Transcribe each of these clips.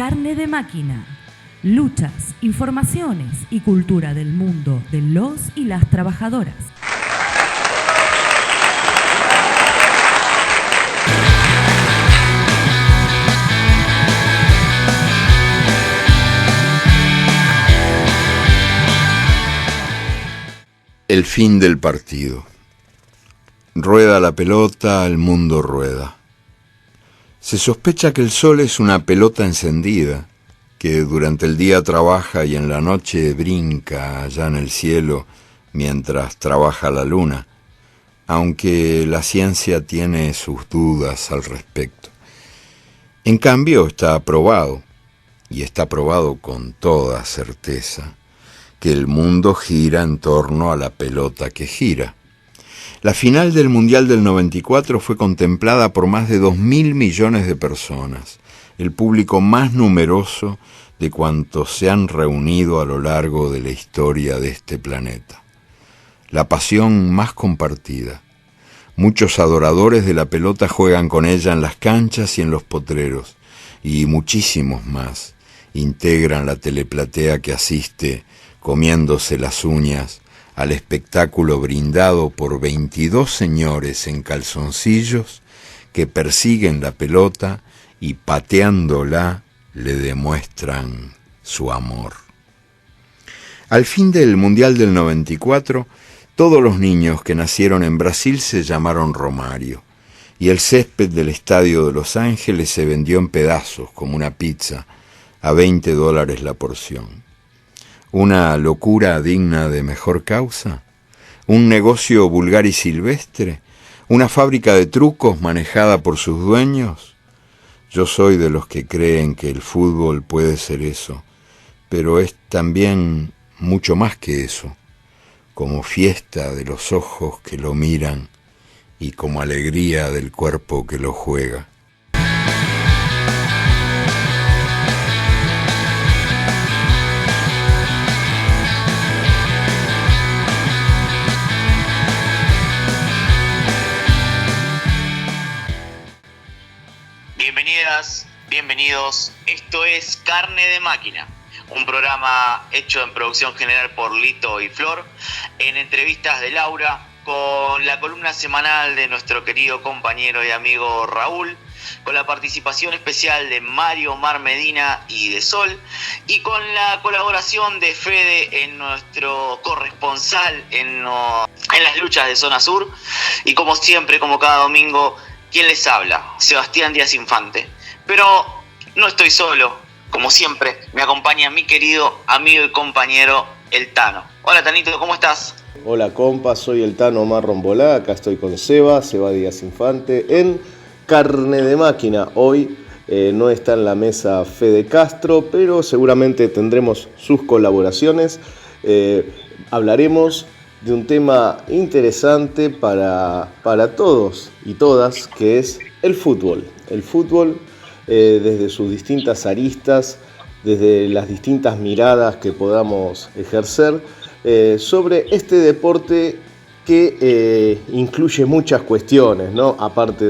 Carne de Máquina. Luchas, informaciones y cultura del mundo de los y las trabajadoras. El fin del partido. Rueda la pelota, el mundo rueda. Se sospecha que el sol es una pelota encendida, que durante el día trabaja y en la noche brinca allá en el cielo mientras trabaja la luna, aunque la ciencia tiene sus dudas al respecto. En cambio está probado, y está probado con toda certeza, que el mundo gira en torno a la pelota que gira. La final del Mundial del 94 fue contemplada por más de 2.000 millones de personas, el público más numeroso de cuantos se han reunido a lo largo de la historia de este planeta. La pasión más compartida. Muchos adoradores de la pelota juegan con ella en las canchas y en los potreros, y muchísimos más integran la teleplatea que asiste comiéndose las uñas al espectáculo brindado por 22 señores en calzoncillos que persiguen la pelota y pateándola le demuestran su amor. Al fin del Mundial del 94, todos los niños que nacieron en Brasil se llamaron Romário, y el césped del estadio de Los Ángeles se vendió en pedazos como una pizza a $20 la porción. ¿Una locura digna de mejor causa? ¿Un negocio vulgar y silvestre? ¿Una fábrica de trucos manejada por sus dueños? Yo soy de los que creen que el fútbol puede ser eso, pero es también mucho más que eso, como fiesta de los ojos que lo miran y como alegría del cuerpo que lo juega. Bienvenidas, bienvenidos. Esto es Carne de Máquina, un programa hecho en producción general por Lito y Flor, en entrevistas de Laura, con la columna semanal de nuestro querido compañero y amigo Raúl, con la participación especial de Mario Mar Medina y de Sol, y con la colaboración de Fede, en nuestro corresponsal en las luchas de Zona Sur, y como siempre, como cada domingo, ¿quién les habla? Sebastián Díaz Infante. Pero no estoy solo, como siempre, me acompaña mi querido amigo y compañero, el Tano. Hola Tanito, ¿cómo estás? Hola compa, soy el Tano Marrombolá, acá estoy con Seba Díaz Infante en Carne de Máquina. Hoy no está en la mesa Fede Castro, pero seguramente tendremos sus colaboraciones. Hablaremos de un tema interesante para todos y todas, que es el fútbol. El fútbol desde sus distintas aristas, desde las distintas miradas que podamos ejercer sobre este deporte que incluye muchas cuestiones, ¿no? Aparte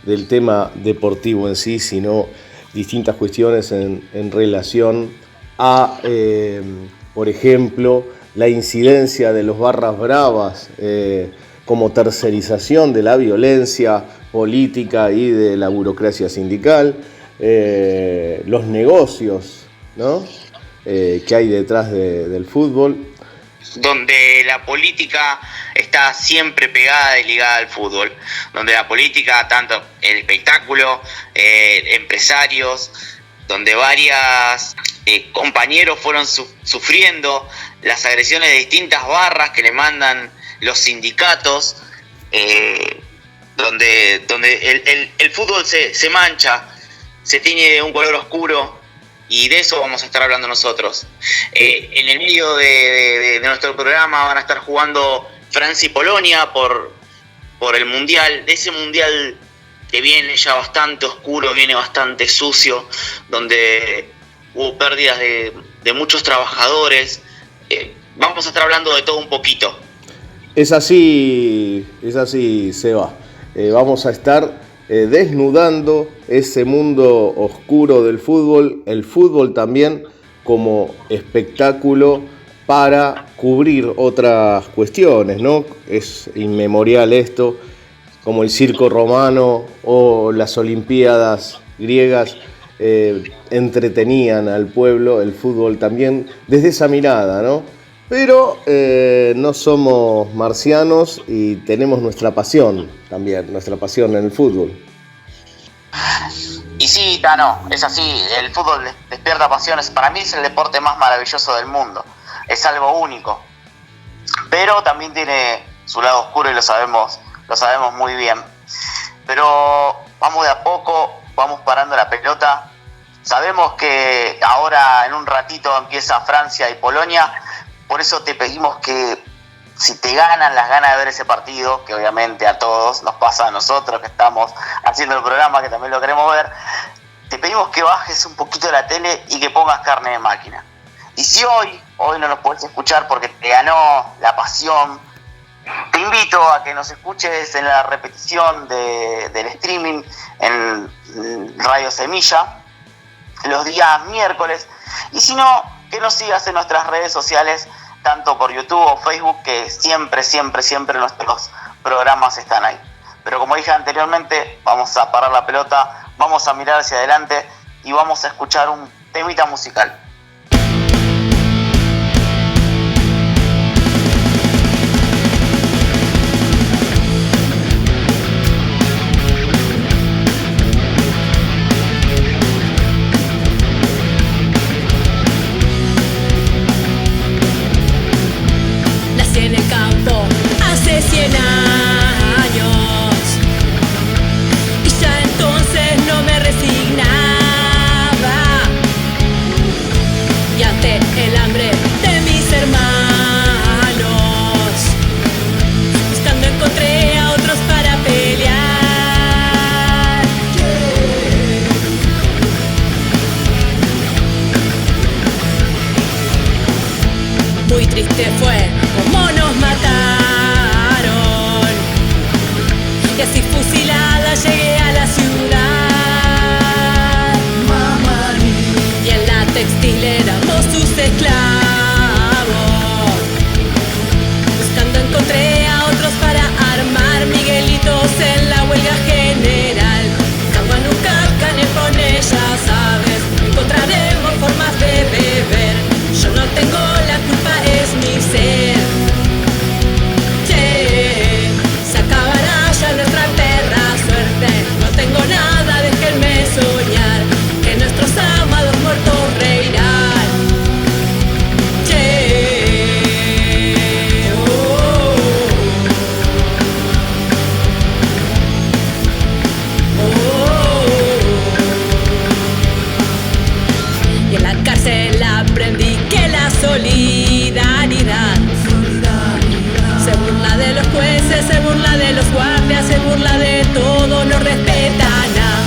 del tema deportivo en sí, sino distintas cuestiones en relación a, por ejemplo, la incidencia de los barras bravas como tercerización de la violencia política y de la burocracia sindical, los negocios, ¿no? Que hay detrás del fútbol. Donde la política está siempre pegada y ligada al fútbol, donde la política, tanto el espectáculo, empresarios, donde varias compañeros fueron sufriendo las agresiones de distintas barras que le mandan los sindicatos, donde el fútbol se mancha, se tiñe de un color oscuro, y de eso vamos a estar hablando nosotros. En el medio de nuestro programa van a estar jugando Francia y Polonia por el Mundial, de ese Mundial que viene ya bastante oscuro, viene bastante sucio, donde hubo pérdidas de muchos trabajadores. Vamos a estar hablando de todo un poquito. Es así, Seba. Vamos a estar desnudando ese mundo oscuro del fútbol, el fútbol también como espectáculo para cubrir otras cuestiones, ¿no? Es inmemorial esto, como el circo romano o las olimpiadas griegas entretenían al pueblo, el fútbol también desde esa mirada, ¿no? Pero no somos marcianos y tenemos nuestra pasión también, nuestra pasión en el fútbol. Y sí, Tano, es así, el fútbol despierta pasiones. Para mí es el deporte más maravilloso del mundo, es algo único, pero también tiene su lado oscuro y lo sabemos muy bien. Pero vamos de a poco, vamos parando la pelota. Sabemos que ahora en un ratito empieza Francia y Polonia, por eso te pedimos que si te ganan las ganas de ver ese partido, que obviamente a todos nos pasa, a nosotros que estamos haciendo el programa, que también lo queremos ver, te pedimos que bajes un poquito la tele y que pongas Carne de Máquina. Y si hoy no nos podés escuchar porque te ganó la pasión, te invito a que nos escuches en la repetición del streaming en Radio Semilla los días miércoles, y si no, que nos sigas en nuestras redes sociales, tanto por YouTube o Facebook, que siempre nuestros programas están ahí. Pero como dije anteriormente, vamos a parar la pelota, vamos a mirar hacia adelante y vamos a escuchar un temita musical. En el campo hace 100 años y ya entonces no me resignaba, y ante el hambre de mis hermanos buscando encontré a otros para pelear. Muy triste fue como nos mataron, y así fusilada llegué a la ciudad. Y en la textil éramos sus esclavos, buscando encontré a otros para armar Miguelitos en la huelga general. Agua nunca cane con ella, sabes, encontraremos formas de beber. Yo no tengo la culpa, es mi ser. Che, se acabará ya nuestra perra suerte. No tengo nada, déjenme soñar que nuestros amados muertos reirán. Che, oh, oh, oh. Y en la cárcel aprendí que la solidaridad se burla de los jueces, se burla de los guardias, se burla de todo, no respeta nada.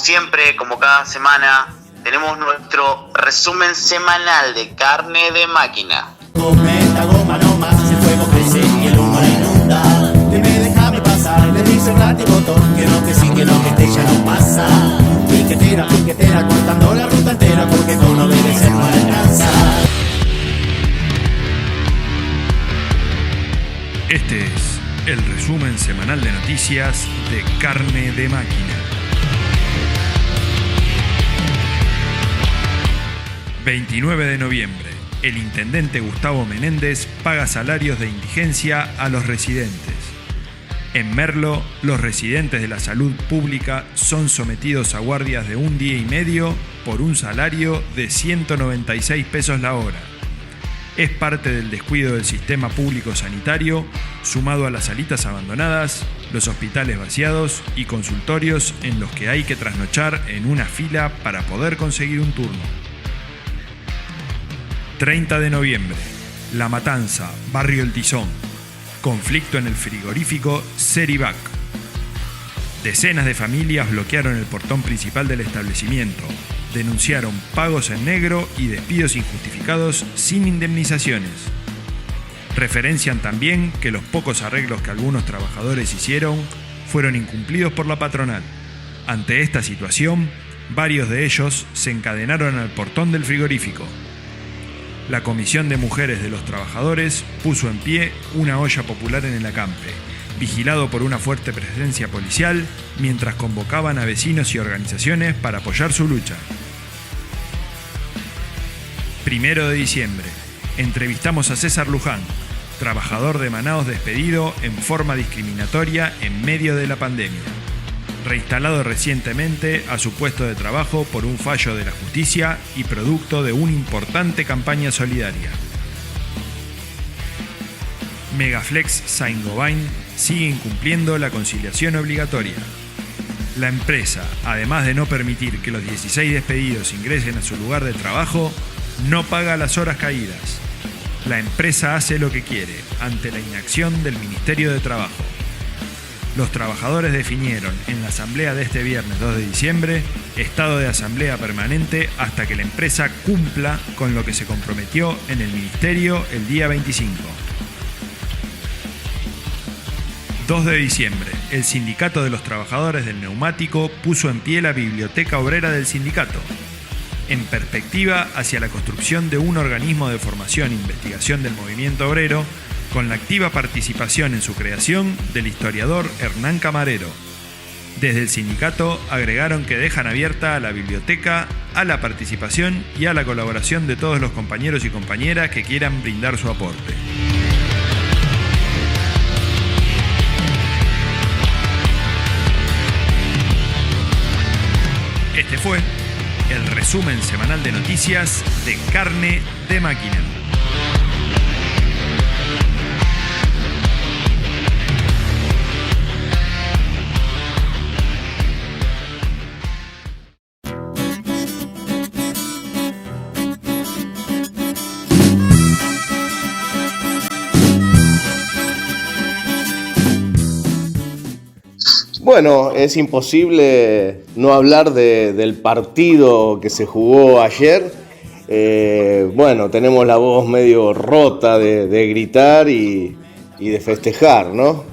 siempre, como cada semana, tenemos nuestro resumen semanal de Carne de Máquina. Cometa goma no más, el fuego crece y el humo la inunda. Dime, déjame pasar, le dice el ratibotón, que no, que sí, que no, que este ya no pasa. Piquetera, cortando la ruta entera, porque con obedecer no alcanza. Este es el resumen semanal de noticias de Carne de Máquina. 29 de noviembre. El intendente Gustavo Menéndez paga salarios de indigencia a los residentes. En Merlo, los residentes de la salud pública son sometidos a guardias de 1 día y medio por un salario de 196 pesos la hora. Es parte del descuido del sistema público sanitario, sumado a las salitas abandonadas, los hospitales vaciados y consultorios en los que hay que trasnochar en una fila para poder conseguir un turno. 30 de noviembre. La Matanza, Barrio El Tizón. Conflicto en el frigorífico Serivac. Decenas de familias bloquearon el portón principal del establecimiento. Denunciaron pagos en negro y despidos injustificados sin indemnizaciones. Referencian también que los pocos arreglos que algunos trabajadores hicieron fueron incumplidos por la patronal. Ante esta situación, varios de ellos se encadenaron al portón del frigorífico. La Comisión de Mujeres de los Trabajadores puso en pie una olla popular en el acampe, vigilado por una fuerte presencia policial, mientras convocaban a vecinos y organizaciones para apoyar su lucha. 1 de diciembre. Entrevistamos a César Luján, trabajador de Manaos despedido en forma discriminatoria en medio de la pandemia. Reinstalado recientemente a su puesto de trabajo por un fallo de la justicia y producto de una importante campaña solidaria. Megaflex Saint-Gobain sigue incumpliendo la conciliación obligatoria. La empresa, además de no permitir que los 16 despedidos ingresen a su lugar de trabajo, no paga las horas caídas. La empresa hace lo que quiere ante la inacción del Ministerio de Trabajo. Los trabajadores definieron en la asamblea de este viernes 2 de diciembre estado de asamblea permanente hasta que la empresa cumpla con lo que se comprometió en el ministerio el día 25. 2 de diciembre. El Sindicato de los Trabajadores del Neumático puso en pie la biblioteca obrera del sindicato, en perspectiva hacia la construcción de un organismo de formación e investigación del movimiento obrero, con la activa participación en su creación del historiador Hernán Camarero. Desde el sindicato agregaron que dejan abierta a la biblioteca, a la participación y a la colaboración de todos los compañeros y compañeras que quieran brindar su aporte. Este fue el resumen semanal de noticias de Carne de Máquina. Bueno, es imposible no hablar del partido que se jugó ayer. Bueno, tenemos la voz medio rota de gritar y de festejar, ¿no?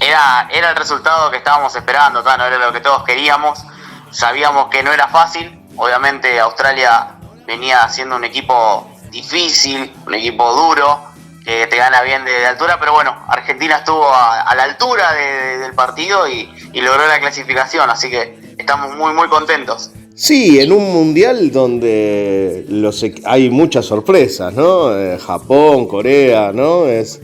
Era el resultado que estábamos esperando, no era lo que todos queríamos. Sabíamos que no era fácil. Obviamente Australia venía siendo un equipo difícil, un equipo duro, que te gana bien de altura, pero bueno, Argentina estuvo a la altura del partido y logró la clasificación, así que estamos muy muy contentos. Sí, en un mundial donde hay muchas sorpresas, ¿no? Japón, Corea, ¿no? Es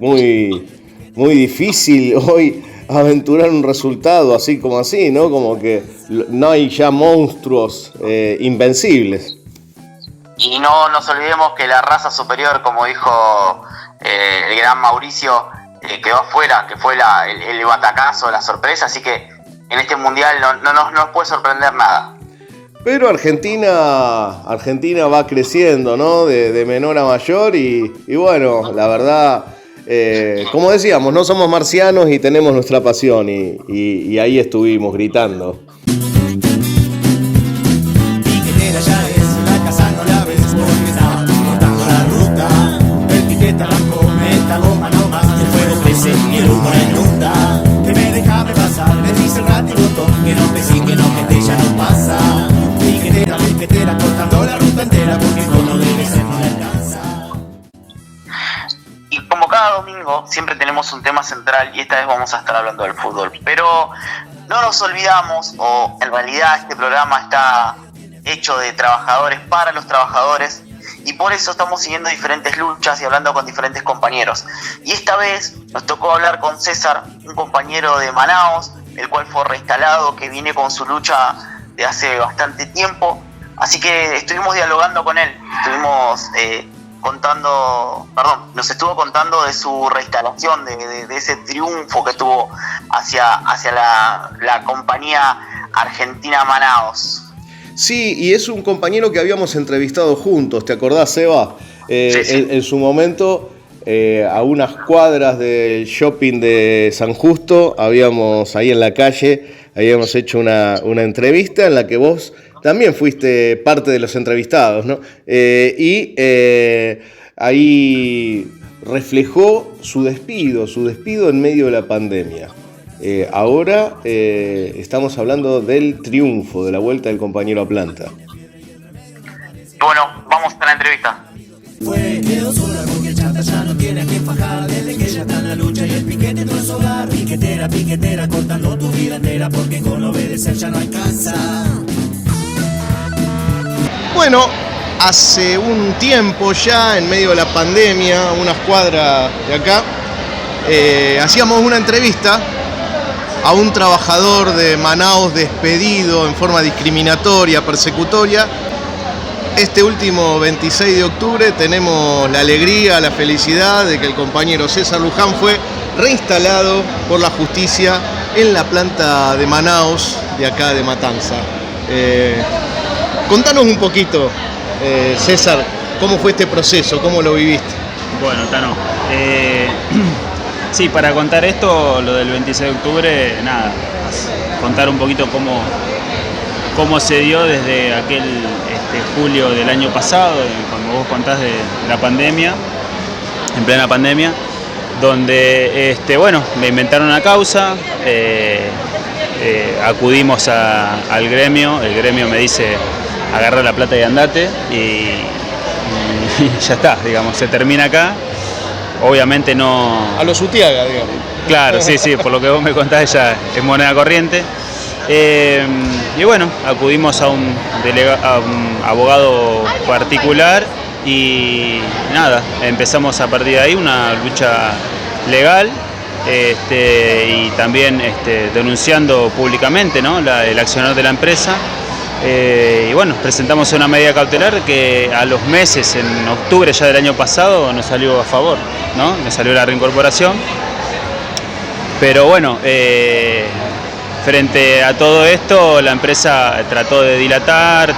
muy, muy difícil hoy aventurar un resultado así como así, ¿no? Como que no hay ya monstruos invencibles. Y no nos olvidemos que la raza superior, como dijo el gran Mauricio, quedó afuera, que fue el batacazo, la sorpresa, así que en este mundial no nos puede sorprender nada. Pero Argentina va creciendo, ¿no? De menor a mayor y bueno, la verdad, como decíamos, no somos marcianos y tenemos nuestra pasión y ahí estuvimos gritando. domingo siempre tenemos un tema central y esta vez vamos a estar hablando del fútbol. Pero no nos olvidamos, o en realidad este programa está hecho de trabajadores para los trabajadores, y por eso estamos siguiendo diferentes luchas y hablando con diferentes compañeros. Y esta vez nos tocó hablar con César, un compañero de Manaos, el cual fue reinstalado, que viene con su lucha de hace bastante tiempo. Así que estuvimos dialogando con él, nos estuvo contando de su reinstalación, de ese triunfo que tuvo hacia la compañía argentina Manaos. Sí, y es un compañero que habíamos entrevistado juntos, ¿te acordás, Seba? Sí. En su momento, a unas cuadras del shopping de San Justo, ahí en la calle, habíamos hecho una entrevista en la que vos también fuiste parte de los entrevistados, ¿no? Ahí reflejó su despido en medio de la pandemia. Ahora estamos hablando del triunfo, de la vuelta del compañero a planta. Bueno, vamos a la entrevista. Quedó sola porque el chata ya no tiene a quien fajar. Desde que ella está en la lucha y el piquete no es hogar. Piquetera, cortando tu vida entera, porque con obedecer ya no alcanza. Bueno, hace un tiempo ya, en medio de la pandemia, unas cuadras de acá, hacíamos una entrevista a un trabajador de Manaos despedido en forma discriminatoria, persecutoria. Este último 26 de octubre tenemos la alegría, la felicidad de que el compañero César Luján fue reinstalado por la justicia en la planta de Manaos de acá de Matanza. Contanos un poquito, César, ¿cómo fue este proceso? ¿Cómo lo viviste? Bueno, Tano, sí, para contar esto, lo del 26 de octubre, nada, contar un poquito cómo se dio desde aquel julio del año pasado, cuando vos contás de la pandemia, en plena pandemia, donde, me inventaron una causa, acudimos al gremio, el gremio me dice, agarra la plata y andate, y ya está, digamos, se termina acá. Obviamente no... A los Utiaga, digamos. Claro, sí, por lo que vos me contás ya es moneda corriente. Y bueno, acudimos a un abogado particular y nada, empezamos a partir de ahí una lucha legal y también denunciando públicamente, ¿no?, el accionar de la empresa. Y bueno, presentamos una medida cautelar que a los meses, en octubre ya del año pasado, nos salió a favor, ¿no? Nos salió la reincorporación. Pero bueno, frente a todo esto, la empresa trató de dilatar,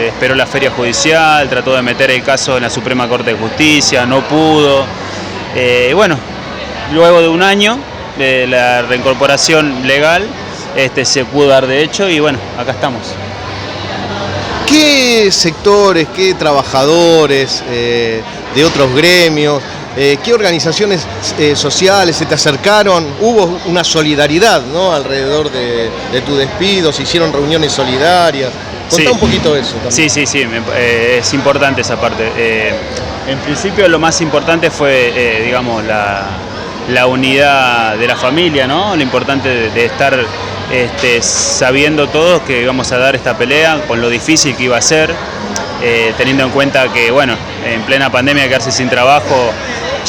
esperó la feria judicial, trató de meter el caso en la Suprema Corte de Justicia, no pudo. Y bueno, luego de un año de la reincorporación legal, se pudo dar de hecho y bueno, acá estamos. ¿Qué sectores, qué trabajadores de otros gremios, qué organizaciones sociales se te acercaron? Hubo una solidaridad, ¿no?, alrededor de tu despido, se hicieron reuniones solidarias. Contá un poquito de eso también. Sí, es importante esa parte. En principio lo más importante fue, digamos, la unidad de la familia, ¿no? Lo importante de estar sabiendo todos que íbamos a dar esta pelea, con lo difícil que iba a ser, teniendo en cuenta que, bueno, en plena pandemia quedarse sin trabajo,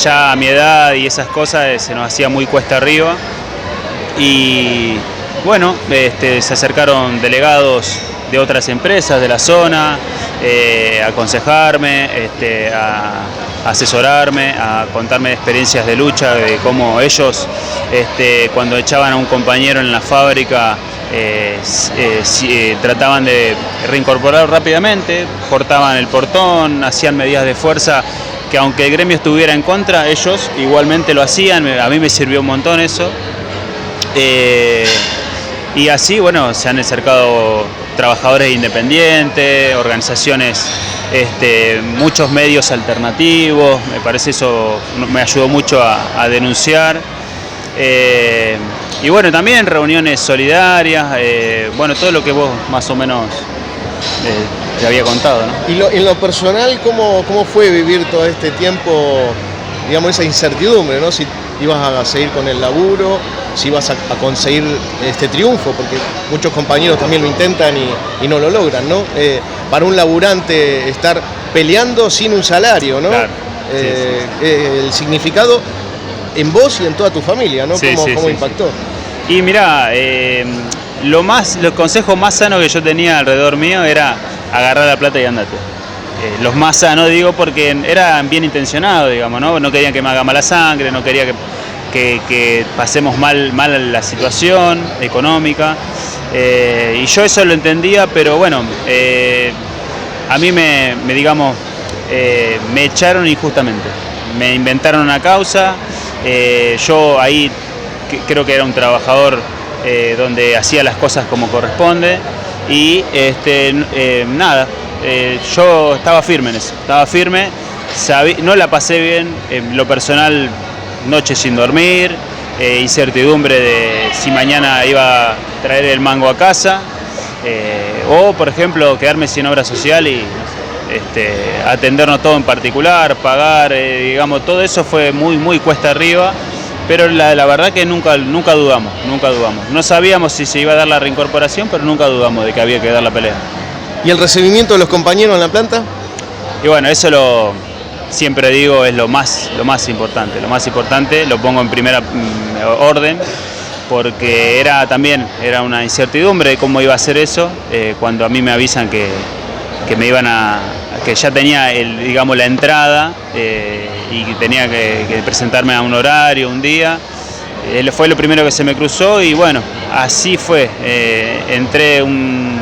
ya a mi edad y esas cosas se nos hacía muy cuesta arriba. Y bueno, se acercaron delegados de otras empresas de la zona a aconsejarme, a asesorarme, a contarme experiencias de lucha, de cómo ellos, cuando echaban a un compañero en la fábrica, trataban de reincorporar rápidamente, cortaban el portón, hacían medidas de fuerza que, aunque el gremio estuviera en contra, ellos igualmente lo hacían. A mí me sirvió un montón eso. Y así, bueno, se han acercado trabajadores independientes, organizaciones, muchos medios alternativos. Me parece eso me ayudó mucho a denunciar. Y bueno, también reuniones solidarias, bueno, todo lo que vos más o menos te había contado, ¿no? Y en lo personal, ¿cómo fue vivir todo este tiempo digamos, esa incertidumbre, ¿no? Si ibas a seguir con el laburo, si ibas a conseguir este triunfo, porque muchos compañeros también lo intentan y no lo logran, ¿no? Para un laburante estar peleando sin un salario, ¿no? Claro. El significado en vos y en toda tu familia, ¿no? ¿Cómo impactó? Y mirá, el consejo más sano que yo tenía alrededor mío era agarrar la plata y andate. Los más sanos, digo, porque eran bien intencionados, digamos, ¿no? No querían que me haga mala sangre, no quería que pasemos mal la situación económica. Y yo eso lo entendía, pero bueno, a mí me echaron injustamente. Me inventaron una causa. Yo ahí creo que era un trabajador donde hacía las cosas como corresponde y nada, yo estaba firme en eso, no la pasé bien, en lo personal, noches sin dormir, incertidumbre de si mañana iba a traer el mango a casa, o por ejemplo quedarme sin obra social y atendernos todo en particular, pagar, digamos, todo eso fue muy cuesta arriba, pero la verdad que nunca dudamos. No sabíamos si se iba a dar la reincorporación, pero nunca dudamos de que había que dar la pelea. ¿Y el recibimiento de los compañeros en la planta? Y bueno, eso siempre digo es lo más importante. Lo más importante lo pongo en primera orden, porque era una incertidumbre de cómo iba a ser eso, cuando a mí me avisan que ya tenía la entrada y que tenía que presentarme a un horario, un día. Fue lo primero que se me cruzó y bueno, así fue. Entré un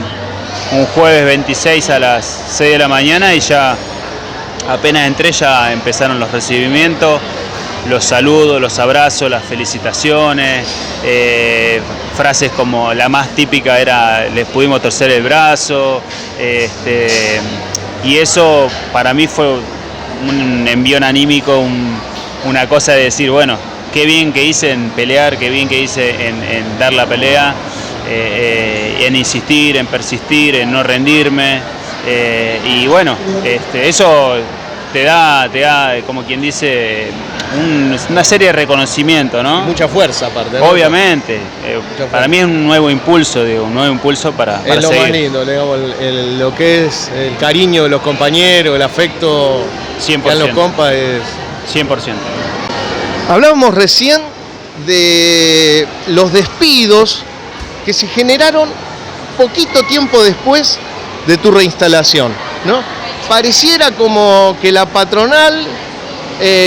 jueves 26 a las 6 de la mañana y ya apenas entré ya empezaron los recibimientos, los saludos, los abrazos, las felicitaciones, frases como la más típica era les pudimos torcer el brazo, y eso para mí fue un envión anímico, una cosa de decir, bueno, qué bien que hice en pelear, qué bien que hice en dar la pelea, en insistir, en persistir, en no rendirme, y bueno, eso te da, como quien dice, una serie de reconocimiento, ¿no? Mucha fuerza aparte, ¿no? Obviamente, para mí es un nuevo impulso, para seguir. Es lo más lindo, digamos, lo que es el cariño de los compañeros, el afecto 100%. Que dan los compas es... 100%. Hablábamos recién de los despidos que se generaron poquito tiempo después de tu reinstalación, ¿no? Pareciera como que la patronal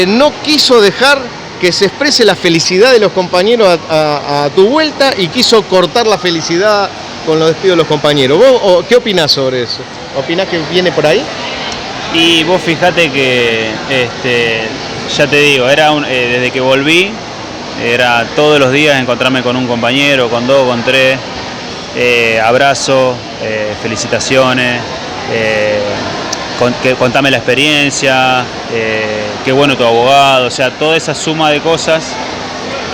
no quiso dejar que se exprese la felicidad de los compañeros a tu vuelta y quiso cortar la felicidad con los despidos de los compañeros. ¿Vos qué opinás sobre eso? ¿Opinás que viene por ahí? Y vos fijate que, ya te digo, desde que volví, era todos los días encontrarme con un compañero, con dos, con tres, abrazo, felicitaciones, contame la experiencia, qué bueno tu abogado, o sea, toda esa suma de cosas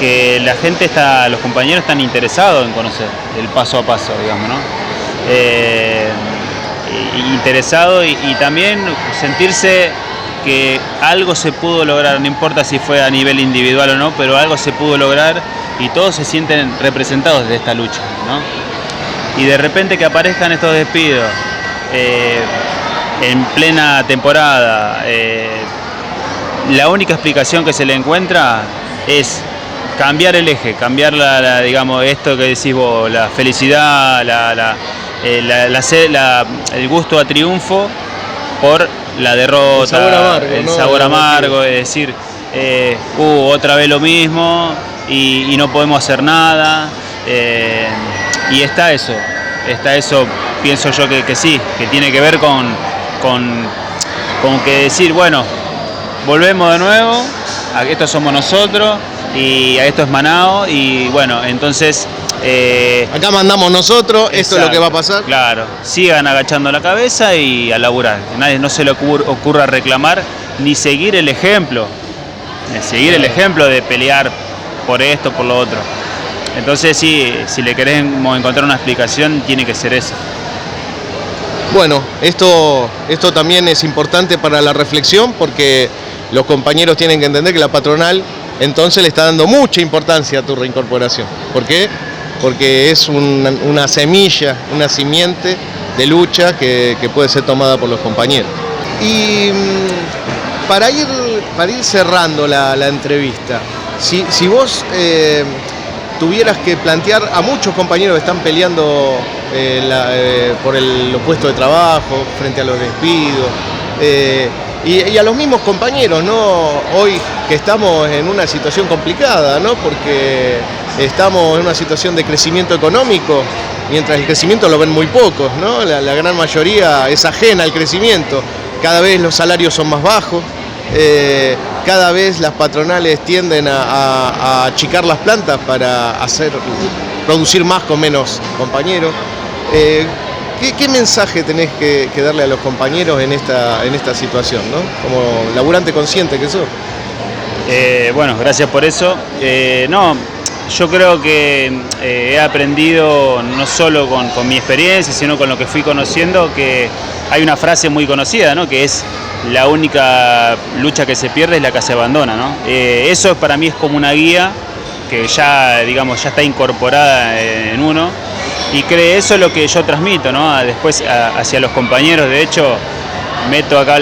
que los compañeros están interesados en conocer, el paso a paso, digamos, ¿no? Interesado y también sentirse que algo se pudo lograr, no importa si fue a nivel individual o no, pero algo se pudo lograr y todos se sienten representados de esta lucha, ¿no? Y de repente que aparezcan estos despidos en plena temporada, la única explicación que se le encuentra es cambiar el eje, cambiar digamos, esto que decís vos, la felicidad, el gusto a triunfo por la derrota, el sabor amargo, es decir, otra vez lo mismo y no podemos hacer nada, y está eso, pienso yo que sí, que tiene que ver con que decir, bueno, volvemos de nuevo, estos somos nosotros y esto es Manao y bueno, entonces... acá mandamos nosotros, exacto, esto es lo que va a pasar. Claro, sigan agachando la cabeza y a laburar, que nadie no se le ocurra reclamar ni seguir el ejemplo, de pelear por esto, por lo otro. Entonces sí, si le queremos encontrar una explicación, tiene que ser esa. Bueno, esto también es importante para la reflexión porque los compañeros tienen que entender que la patronal entonces le está dando mucha importancia a tu reincorporación. ¿Por qué? Porque es una semilla, una simiente de lucha que puede ser tomada por los compañeros. Y para ir cerrando la entrevista, si vos tuvieras que plantear a muchos compañeros que están peleando por los puestos de trabajo, frente a los despidos, y a los mismos compañeros, ¿no? Hoy que estamos en una situación complicada, ¿no? Porque estamos en una situación de crecimiento económico, mientras el crecimiento lo ven muy pocos, ¿no? La gran mayoría es ajena al crecimiento. Cada vez los salarios son más bajos, cada vez las patronales tienden a achicar las plantas para producir más con menos compañeros. ¿Qué mensaje tenés que darle a los compañeros en esta situación, ¿no? Como laburante consciente que sos. Bueno, gracias por eso. No, yo creo que he aprendido no solo con mi experiencia, sino con lo que fui conociendo, que hay una frase muy conocida, ¿no? Que es: la única lucha que se pierde es la que se abandona, ¿no? Eso para mí es como una guía que ya, digamos, ya está incorporada en uno, y eso es lo que yo transmito, ¿no? Después hacia los compañeros. De hecho, meto acá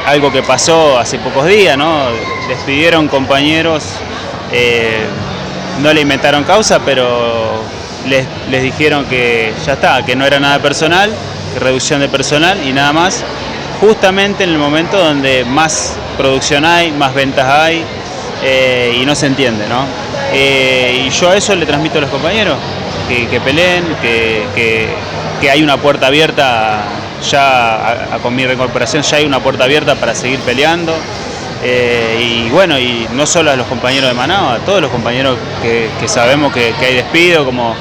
algo que pasó hace pocos días, ¿no? Despidieron compañeros, no le inventaron causa, pero les dijeron que ya está, que no era nada personal, que reducción de personal y nada más, justamente en el momento donde más producción hay, más ventas hay, y no se entiende, ¿no? Y yo a eso le transmito a los compañeros, que peleen, que hay una puerta abierta, ya con mi reincorporación ya hay una puerta abierta para seguir peleando. Y bueno, y no solo a los compañeros de Manaos, a todos los compañeros que sabemos que hay despido, como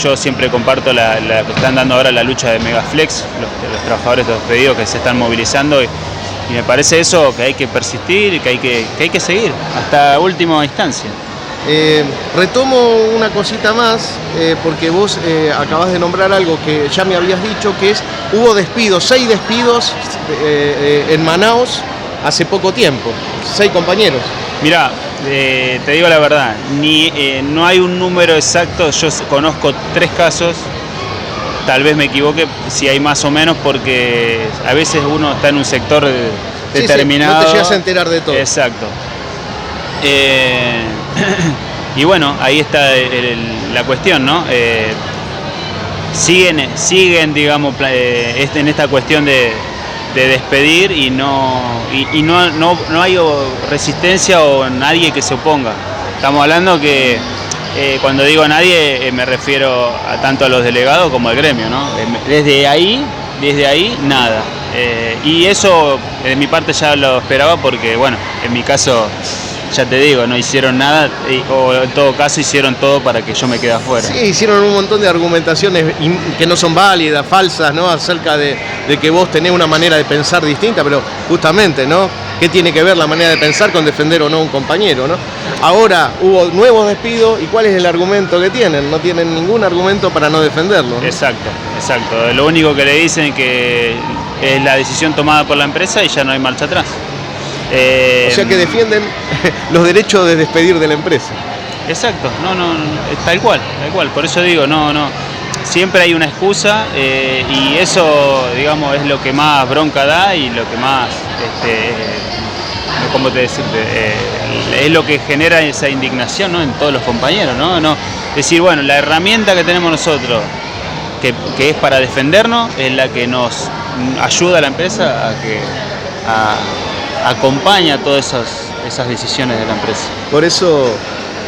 yo siempre comparto la que están dando ahora la lucha de Megaflex, los trabajadores despedidos que se están movilizando, y me parece eso, que hay que persistir y que hay que seguir hasta última instancia. Retomo una cosita más, porque vos acabás de nombrar algo que ya me habías dicho, que hubo despidos, 6 despidos en Manaos hace poco tiempo, 6 compañeros. Mirá, te digo la verdad, no hay un número exacto, yo conozco 3 casos, tal vez me equivoque si hay más o menos, porque a veces uno está en un sector determinado. Sí, no te llegas a enterar de todo. Exacto. Y bueno, ahí está la cuestión, ¿no? Siguen, digamos, en esta cuestión de despedir, y no hay resistencia o nadie que se oponga. Estamos hablando que cuando digo nadie me refiero tanto a los delegados como al gremio, ¿no? Desde ahí nada. Y eso de mi parte ya lo esperaba, porque bueno, en mi caso, ya te digo, no hicieron nada, o en todo caso hicieron todo para que yo me quede afuera. Sí, hicieron un montón de argumentaciones que no son válidas, falsas, ¿no? Acerca de que vos tenés una manera de pensar distinta, pero justamente, ¿no? ¿Qué tiene que ver la manera de pensar con defender o no a un compañero, ¿no? Ahora hubo nuevos despidos, ¿y cuál es el argumento que tienen? No tienen ningún argumento para no defenderlo, ¿no? Exacto. Lo único que le dicen es que es la decisión tomada por la empresa y ya no hay marcha atrás. O sea que defienden los derechos de despedir de la empresa. Exacto, no, tal cual, por eso digo, no, siempre hay una excusa, y eso, digamos, es lo que más bronca da y lo que más, ¿cómo te decirte? Es lo que genera esa indignación, ¿no? En todos los compañeros, ¿no? Decir, bueno, la herramienta que tenemos nosotros, que es para defendernos, es la que nos ayuda a la empresa acompaña todas esas decisiones de la empresa. Por eso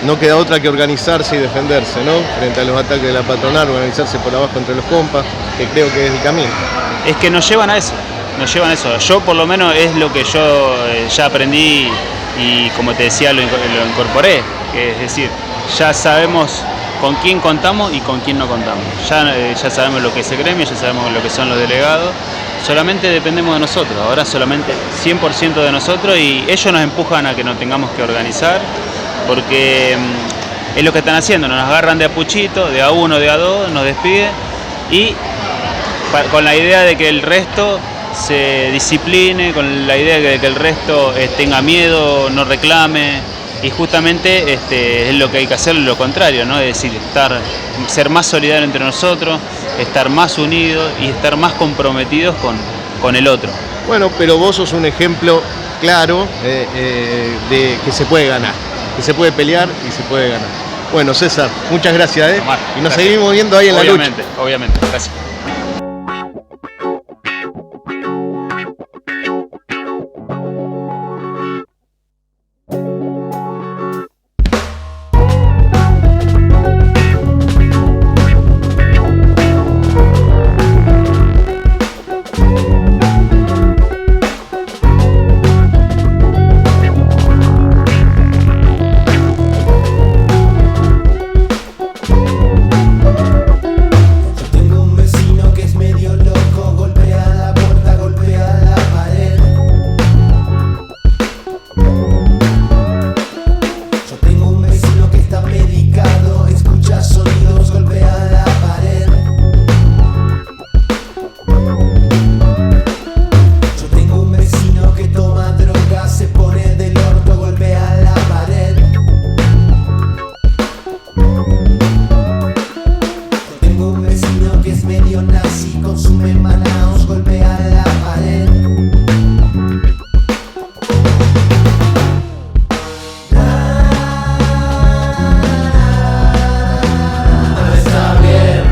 no queda otra que organizarse y defenderse, ¿no? Frente a los ataques de la patronal, organizarse por abajo entre los compas, que creo que es el camino. Es que nos llevan a eso. Yo por lo menos es lo que yo ya aprendí, y como te decía lo incorporé, que es decir, ya sabemos con quién contamos y con quién no contamos. Ya sabemos lo que es el gremio, ya sabemos lo que son los delegados. Solamente dependemos de nosotros, ahora solamente 100% de nosotros, y ellos nos empujan a que nos tengamos que organizar, porque es lo que están haciendo, nos agarran de a puchito, de a uno, de a dos, nos despiden, y con la idea de que el resto se discipline con la idea de que el resto tenga miedo, no reclame, y justamente es lo que hay que hacer, lo contrario, ¿no? Es decir, ser más solidarios entre nosotros, estar más unidos y estar más comprometidos con el otro. Bueno, pero vos sos un ejemplo claro de que se puede ganar, que se puede pelear y se puede ganar. Bueno, César, muchas gracias, Omar, y nos gracias. seguimos viendo ahí en la lucha. Obviamente, gracias. Tengo un vecino que es medio loco, golpea la puerta, golpea la pared. Yo tengo un vecino que está medicado, escucha sonidos, golpea la pared. Yo tengo un vecino que toma droga, se pone del orto, golpea la pared. Tengo un vecino que es medio nazi, consume Manaos, golpea la pared. No está bien.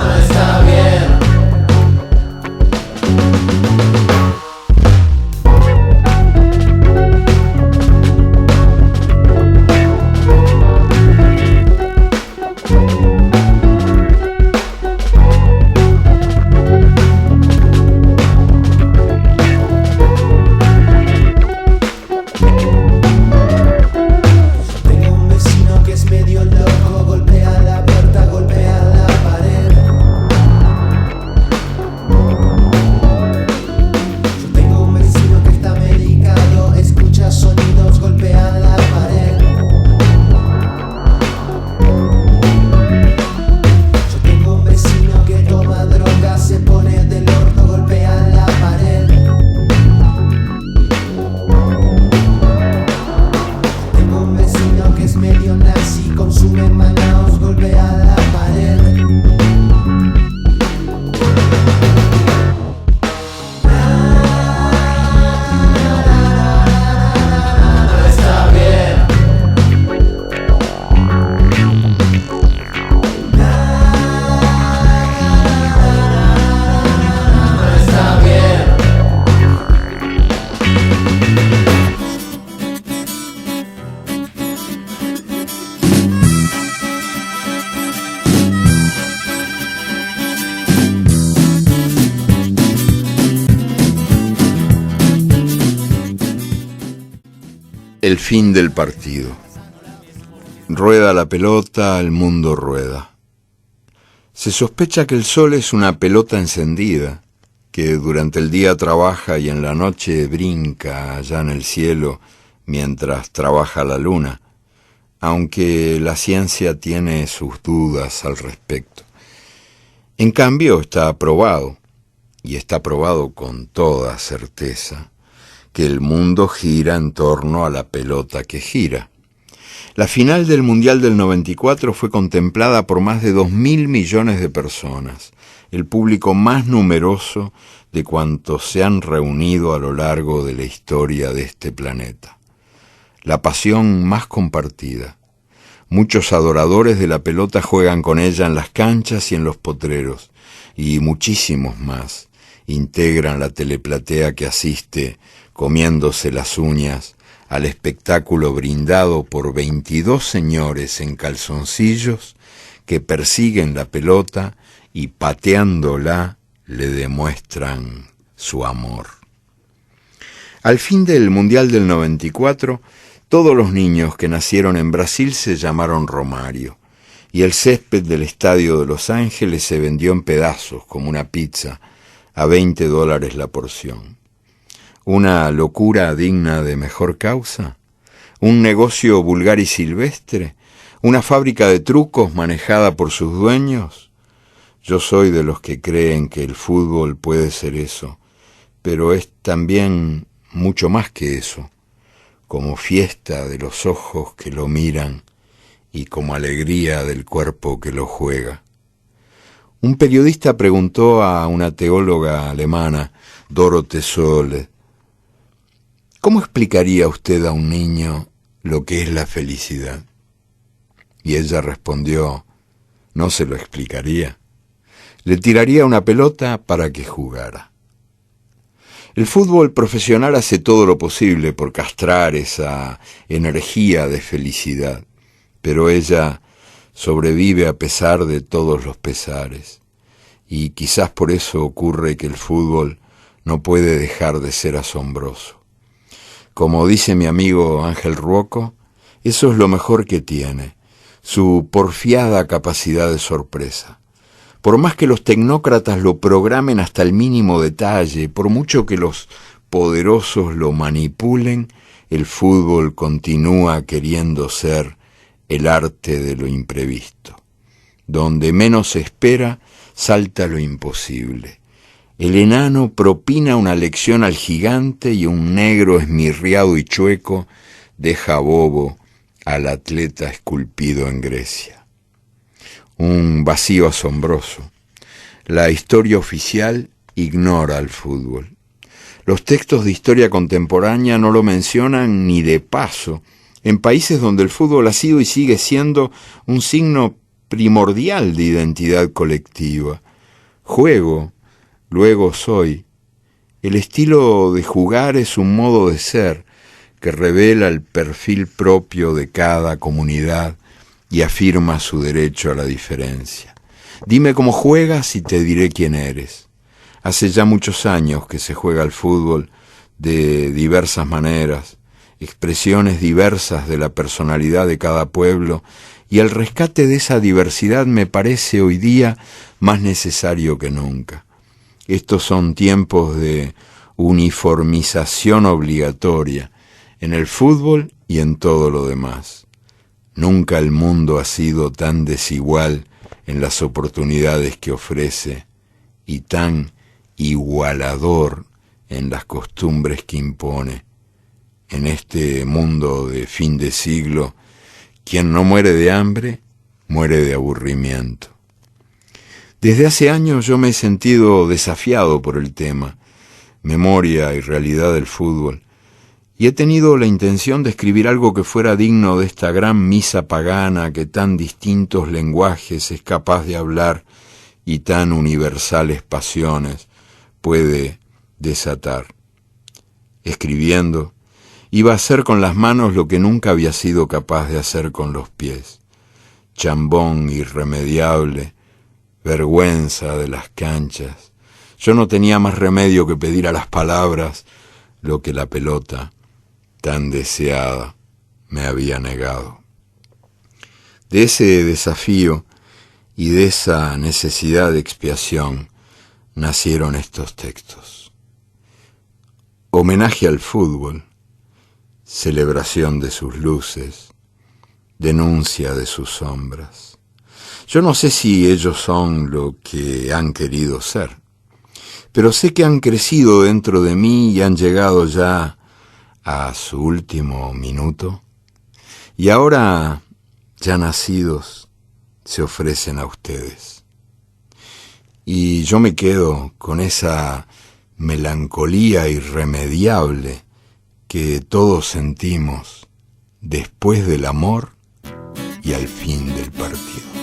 No está bien. Tengo un vecino que es medio loco, golpea la puerta, golpea la pared. Yo tengo un vecino que está medicado, escucha sonidos, golpea la pared. Yo tengo un vecino que toma droga, se pone del orto, golpea la pared. Tengo un vecino que es medio nazi, consume Manaos, golpea la pared. No está bien. No está bien. El fin del partido. Rueda la pelota, el mundo rueda. Se sospecha que el sol es una pelota encendida, que durante el día trabaja y en la noche brinca allá en el cielo mientras trabaja la luna, aunque la ciencia tiene sus dudas al respecto. En cambio está probado, y está probado con toda certeza, que el mundo gira en torno a la pelota que gira. La final del Mundial del 94 fue contemplada por más de 2.000 millones de personas, el público más numeroso de cuantos se han reunido a lo largo de la historia de este planeta. La pasión más compartida. Muchos adoradores de la pelota juegan con ella en las canchas y en los potreros, y muchísimos más integran la teleplatea que asiste, comiéndose las uñas, al espectáculo brindado por 22 señores en calzoncillos que persiguen la pelota y pateándola le demuestran su amor. Al fin del Mundial del 94, todos los niños que nacieron en Brasil se llamaron Romário, y el césped del estadio de Los Ángeles se vendió en pedazos como una pizza, a $20 la porción. ¿Una locura digna de mejor causa? ¿Un negocio vulgar y silvestre? ¿Una fábrica de trucos manejada por sus dueños? Yo soy de los que creen que el fútbol puede ser eso, pero es también mucho más que eso, como fiesta de los ojos que lo miran y como alegría del cuerpo que lo juega. Un periodista preguntó a una teóloga alemana, Dorothee Sölle, ¿cómo explicaría usted a un niño lo que es la felicidad? Y ella respondió, no se lo explicaría. Le tiraría una pelota para que jugara. El fútbol profesional hace todo lo posible por castrar esa energía de felicidad, pero ella sobrevive a pesar de todos los pesares. Y quizás por eso ocurre que el fútbol no puede dejar de ser asombroso. Como dice mi amigo Ángel Ruoco, eso es lo mejor que tiene, su porfiada capacidad de sorpresa. Por más que los tecnócratas lo programen hasta el mínimo detalle, por mucho que los poderosos lo manipulen, el fútbol continúa queriendo ser el arte de lo imprevisto. Donde menos se espera, salta lo imposible. El enano propina una lección al gigante y un negro esmirriado y chueco deja bobo al atleta esculpido en Grecia. Un vacío asombroso. La historia oficial ignora al fútbol. Los textos de historia contemporánea no lo mencionan ni de paso, en países donde el fútbol ha sido y sigue siendo un signo primordial de identidad colectiva. Juego, luego soy. El estilo de jugar es un modo de ser que revela el perfil propio de cada comunidad y afirma su derecho a la diferencia. Dime cómo juegas y te diré quién eres. Hace ya muchos años que se juega al fútbol de diversas maneras, expresiones diversas de la personalidad de cada pueblo, y el rescate de esa diversidad me parece hoy día más necesario que nunca. Estos son tiempos de uniformización obligatoria en el fútbol y en todo lo demás. Nunca el mundo ha sido tan desigual en las oportunidades que ofrece y tan igualador en las costumbres que impone. En este mundo de fin de siglo, quien no muere de hambre, muere de aburrimiento. Desde hace años yo me he sentido desafiado por el tema, memoria y realidad del fútbol, y he tenido la intención de escribir algo que fuera digno de esta gran misa pagana que tan distintos lenguajes es capaz de hablar y tan universales pasiones puede desatar. Escribiendo, iba a hacer con las manos lo que nunca había sido capaz de hacer con los pies. Chambón irremediable, vergüenza de las canchas. Yo no tenía más remedio que pedir a las palabras lo que la pelota, tan deseada, me había negado. De ese desafío y de esa necesidad de expiación nacieron estos textos. Homenaje al fútbol, celebración de sus luces, denuncia de sus sombras. Yo no sé si ellos son lo que han querido ser, pero sé que han crecido dentro de mí y han llegado ya a su último minuto, y ahora, ya nacidos, se ofrecen a ustedes. Y yo me quedo con esa melancolía irremediable que todos sentimos después del amor y al fin del partido.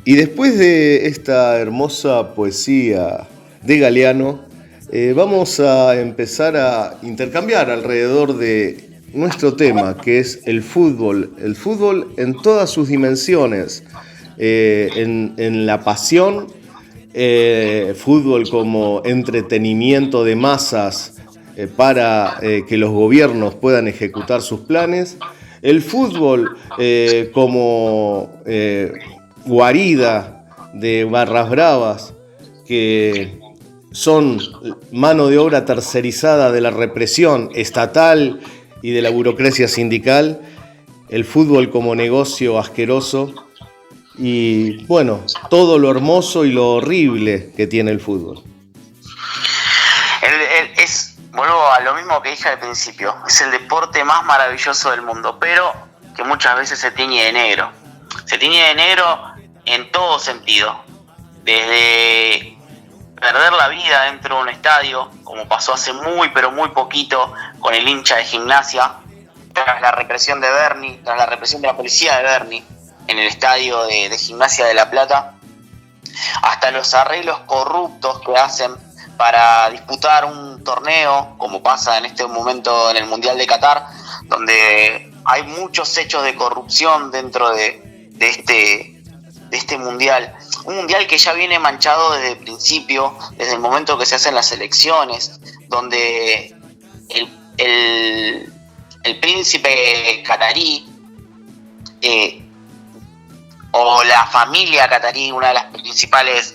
Y después de esta hermosa poesía de Galeano, Vamos a empezar a intercambiar alrededor de nuestro tema, que es el fútbol en todas sus dimensiones, en la pasión, fútbol como entretenimiento de masas para que los gobiernos puedan ejecutar sus planes, el fútbol como guarida de barras bravas que son mano de obra tercerizada de la represión estatal y de la burocracia sindical, el fútbol como negocio asqueroso y, bueno, todo lo hermoso y lo horrible que tiene el fútbol. Vuelvo a lo mismo que dije al principio, es el deporte más maravilloso del mundo, pero que muchas veces se tiñe de negro. Se tiñe de negro en todo sentido, desde perder la vida dentro de un estadio, como pasó hace muy pero muy poquito con el hincha de Gimnasia, tras la represión de Bernie, tras la represión de la policía de Bernie en el estadio de Gimnasia de La Plata, hasta los arreglos corruptos que hacen para disputar un torneo, como pasa en este momento en el Mundial de Qatar, donde hay muchos hechos de corrupción dentro de este Mundial. Un Mundial que ya viene manchado desde el principio, desde el momento que se hacen las elecciones, donde el príncipe catarí o la familia catarí, una de las principales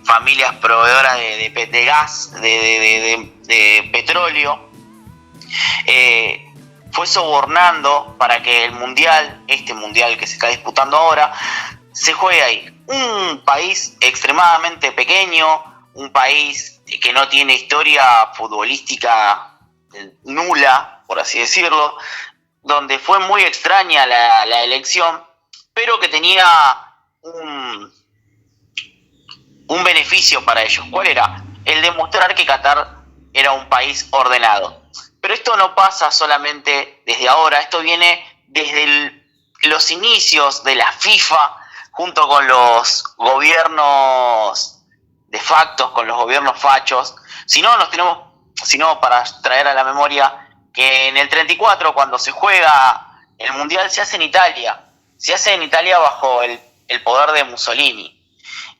familias proveedoras de gas, de petróleo, fue sobornando para que el mundial, este mundial que se está disputando ahora, se juegue ahí. Un país extremadamente pequeño, un país que no tiene historia futbolística nula, por así decirlo, donde fue muy extraña la elección, pero que tenía un beneficio para ellos. ¿Cuál era? El demostrar que Qatar era un país ordenado. Pero esto no pasa solamente desde ahora, esto viene desde los inicios de la FIFA, junto con los gobiernos de facto, con los gobiernos fachos. Si no, para traer a la memoria que en el 34, cuando se juega el Mundial, se hace en Italia. Se hace en Italia bajo el poder de Mussolini.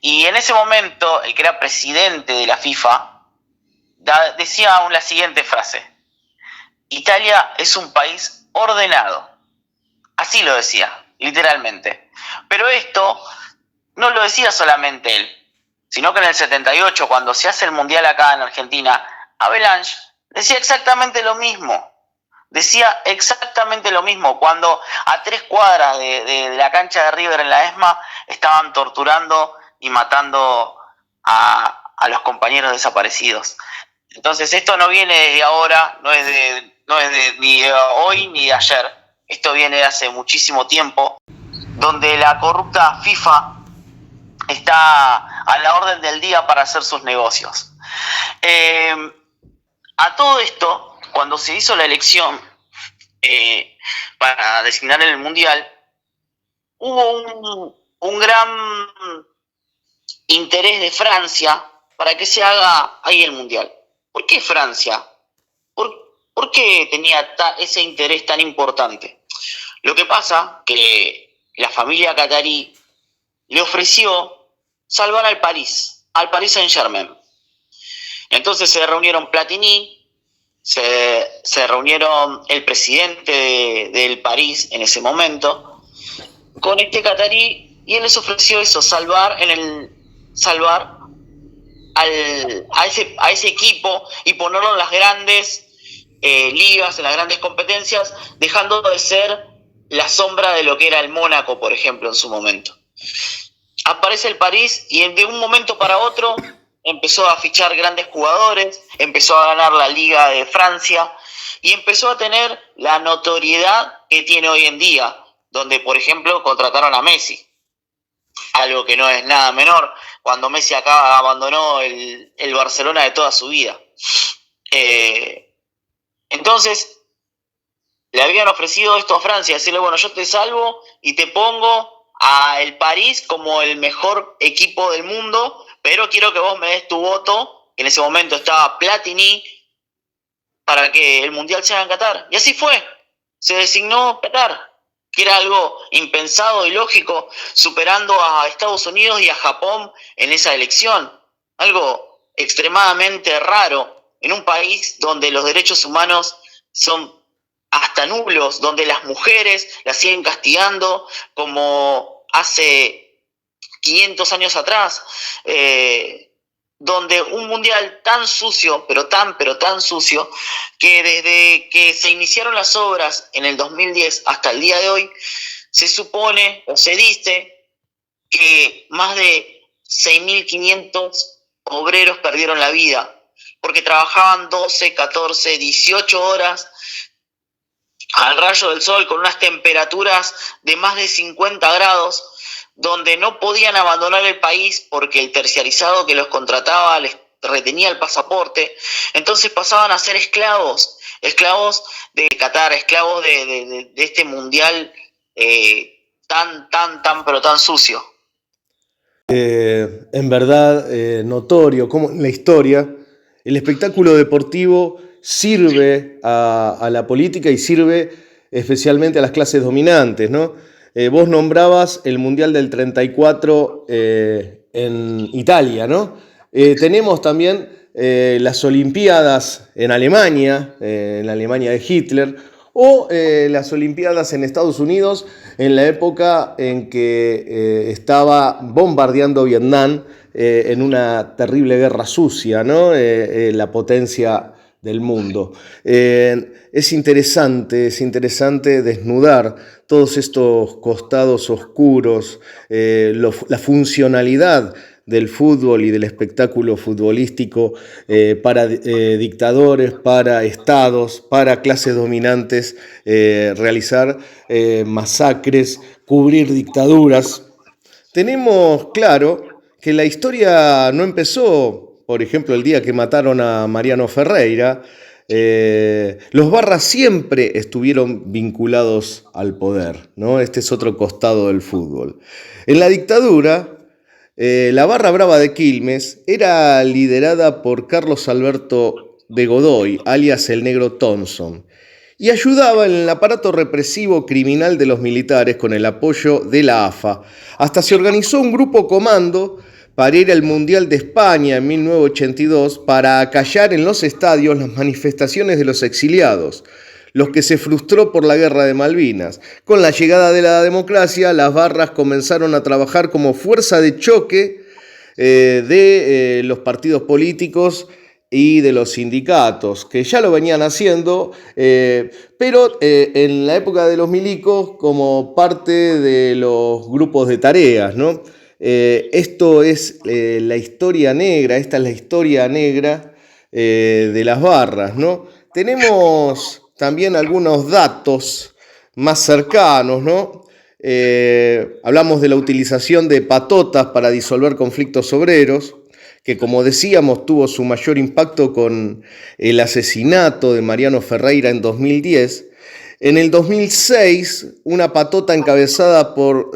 Y en ese momento, el que era presidente de la FIFA decía la siguiente frase: Italia es un país ordenado. Así lo decía, literalmente. Pero esto no lo decía solamente él, sino que en el 78, cuando se hace el Mundial acá en Argentina, Avalanche decía exactamente lo mismo. Decía exactamente lo mismo cuando a 3 cuadras de la cancha de River en la ESMA estaban torturando y matando a los compañeros desaparecidos. Entonces esto no viene desde ahora, no es ni de hoy ni de ayer. Esto viene de hace muchísimo tiempo, donde la corrupta FIFA está a la orden del día para hacer sus negocios. A todo esto, cuando se hizo la elección para designar el Mundial, hubo un gran interés de Francia para que se haga ahí el Mundial. ¿Por qué Francia? ¿Por qué tenía ese interés tan importante? Lo que pasa que la familia catarí le ofreció salvar al Paris Saint-Germain. Entonces se reunieron Platini, se reunieron el presidente del París en ese momento con este catarí, y él les ofreció eso, salvar a ese equipo y ponerlo en las grandes ligas, en las grandes competencias, dejando de ser la sombra de lo que era el Mónaco, por ejemplo, en su momento. Aparece el París y de un momento para otro empezó a fichar grandes jugadores, empezó a ganar la Liga de Francia y empezó a tener la notoriedad que tiene hoy en día, donde, por ejemplo, contrataron a Messi. Algo que no es nada menor, cuando Messi abandonó el Barcelona de toda su vida. Entonces, le habían ofrecido esto a Francia, decirle, bueno, yo te salvo y te pongo a el París como el mejor equipo del mundo, pero quiero que vos me des tu voto en ese momento estaba Platini, para que el Mundial se haga en Qatar. Y así fue, se designó Qatar, que era algo impensado y lógico, superando a Estados Unidos y a Japón en esa elección. Algo extremadamente raro en un país donde los derechos humanos son hasta nulos, donde las mujeres las siguen castigando como hace 500 años atrás, donde un mundial tan sucio, pero tan sucio, que desde que se iniciaron las obras en el 2010 hasta el día de hoy, se supone o se dice que más de 6.500 obreros perdieron la vida, porque trabajaban 12, 14, 18 horas al rayo del sol con unas temperaturas de más de 50 grados, donde no podían abandonar el país porque el terciarizado que los contrataba les retenía el pasaporte. Entonces pasaban a ser esclavos de Qatar, esclavos de este mundial tan sucio. En verdad, notorio como en la historia el espectáculo deportivo sirve a la política y sirve especialmente a las clases dominantes, ¿no? Vos nombrabas el Mundial del 34 en Italia, ¿no? Tenemos también las Olimpiadas en Alemania, en la Alemania de Hitler, o las Olimpiadas en Estados Unidos en la época en que estaba bombardeando Vietnam en una terrible guerra sucia, ¿no? La potencia del mundo. Es interesante desnudar todos estos costados oscuros, la funcionalidad del fútbol y del espectáculo futbolístico para dictadores, para estados, para clases dominantes, realizar masacres, cubrir dictaduras. Tenemos claro que la historia no empezó, por ejemplo, el día que mataron a Mariano Ferreira. Los barras siempre estuvieron vinculados al poder, ¿no? Este es otro costado del fútbol. En la dictadura, la barra brava de Quilmes era liderada por Carlos Alberto de Godoy, alias el Negro Thompson, y ayudaba en el aparato represivo criminal de los militares con el apoyo de la AFA. Hasta se organizó un grupo comando para ir al Mundial de España en 1982 para acallar en los estadios las manifestaciones de los exiliados, los que se frustró por la guerra de Malvinas. Con la llegada de la democracia, las barras comenzaron a trabajar como fuerza de choque de los partidos políticos y de los sindicatos, que ya lo venían haciendo, pero en la época de los milicos como parte de los grupos de tareas, ¿no? Esto es la historia negra, esta es la historia negra de las barras, ¿no? Tenemos también algunos datos más cercanos, ¿no? Hablamos de la utilización de patotas para disolver conflictos obreros, que como decíamos tuvo su mayor impacto con el asesinato de Mariano Ferreira en 2010. En el 2006, una patota encabezada por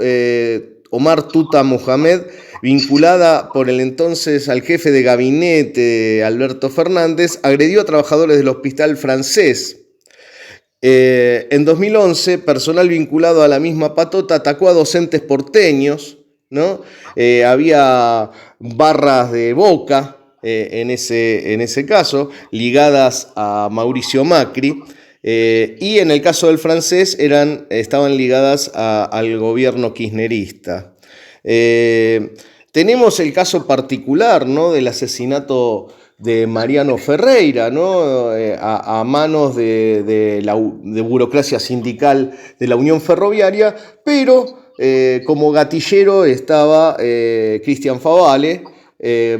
Omar Tuta Mohamed, vinculada por el entonces al jefe de gabinete Alberto Fernández, agredió a trabajadores del hospital francés. En 2011, personal vinculado a la misma patota atacó a docentes porteños, ¿no? Había barras de Boca en ese caso, ligadas a Mauricio Macri, y en el caso del francés estaban ligadas al gobierno kirchnerista. Tenemos el caso particular, ¿no?, del asesinato de Mariano Ferreira, ¿no?, a manos de burocracia sindical de la Unión Ferroviaria, pero como gatillero estaba Cristian Favale,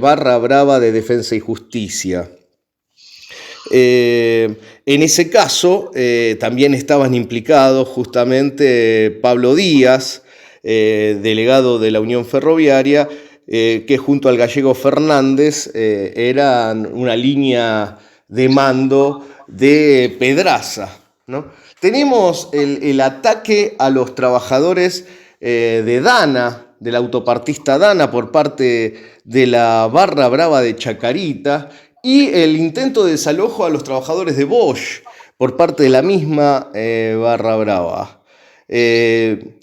barra brava de Defensa y Justicia. En ese caso también estaban implicados justamente Pablo Díaz, delegado de la Unión Ferroviaria, que junto al gallego Fernández eran una línea de mando de Pedraza, ¿no? Tenemos el ataque a los trabajadores de Dana del autopartista Dana por parte de la Barra Brava de Chacarita y el intento de desalojo a los trabajadores de Bosch por parte de la misma Barra Brava. En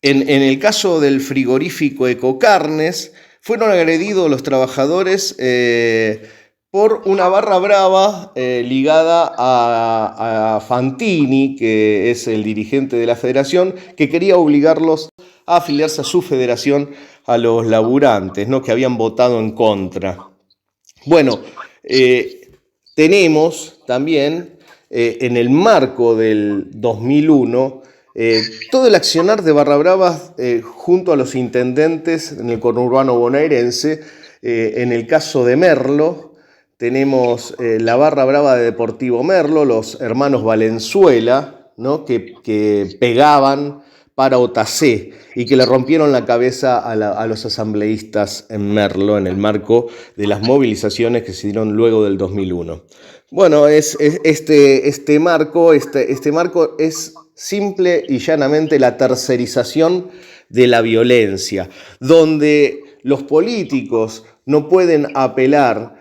el caso del frigorífico Ecocarnes, fueron agredidos los trabajadores por una barra brava ligada a Fantini, que es el dirigente de la federación, que quería obligarlos a afiliarse a su federación a los laburantes, ¿no?, que habían votado en contra. Bueno, tenemos también en el marco del 2001 todo el accionar de Barra Bravas junto a los intendentes en el conurbano bonaerense. En el caso de Merlo, tenemos la Barra Brava de Deportivo Merlo, los hermanos Valenzuela, ¿no?, que pegaban para Otacé y que le rompieron la cabeza a los asambleístas en Merlo en el marco de las movilizaciones que se dieron luego del 2001. Bueno, este marco es simple y llanamente la tercerización de la violencia, donde los políticos no pueden apelar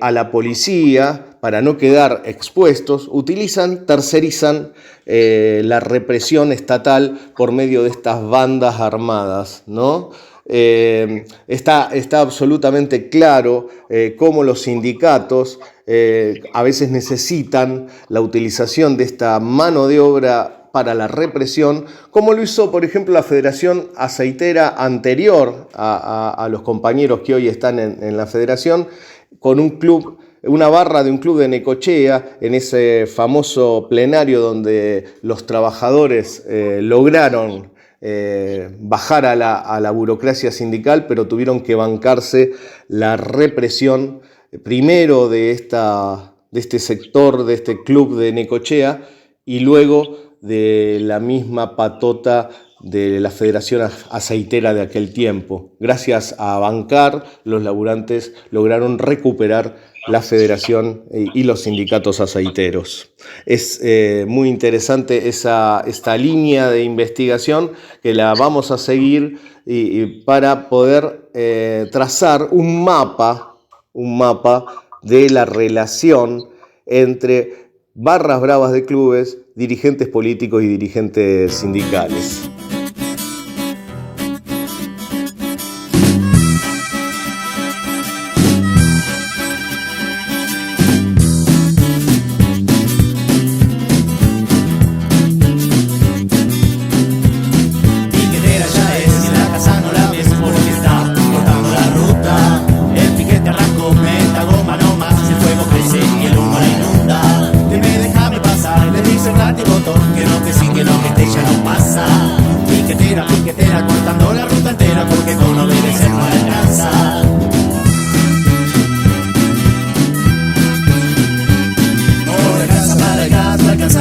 a la policía para no quedar expuestos, tercerizan la represión estatal por medio de estas bandas armadas, ¿no? Está absolutamente claro cómo los sindicatos a veces necesitan la utilización de esta mano de obra para la represión, como lo hizo, por ejemplo, la Federación Aceitera anterior a los compañeros que hoy están en la Federación, con una barra de un club de Necochea, en ese famoso plenario donde los trabajadores lograron bajar a la burocracia sindical, pero tuvieron que bancarse la represión primero de este sector, de este club de Necochea, y luego de la misma patota de la Federación Aceitera de aquel tiempo. Gracias a bancar, los laburantes lograron recuperar la federación y los sindicatos aceiteros. Es muy interesante esta línea de investigación que la vamos a seguir y para poder trazar un mapa de la relación entre barras bravas de clubes, dirigentes políticos y dirigentes sindicales.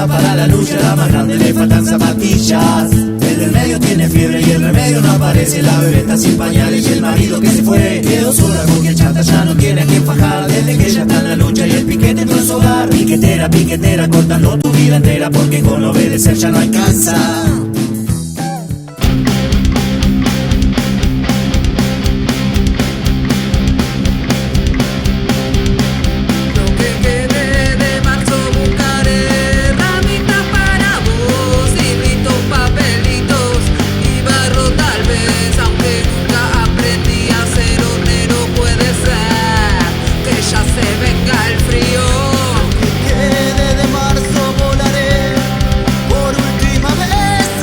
Para la lucha, la más grande le faltan zapatillas. El del medio tiene fiebre y el remedio no aparece. La bebé está sin pañales y el marido que se fue quedó sola porque el chata ya no tiene a quien fajar. Desde que ella está en la lucha y el piquete no es su hogar. Piquetera, piquetera, cortando tu vida entera porque con obedecer ya no alcanza. Por última vez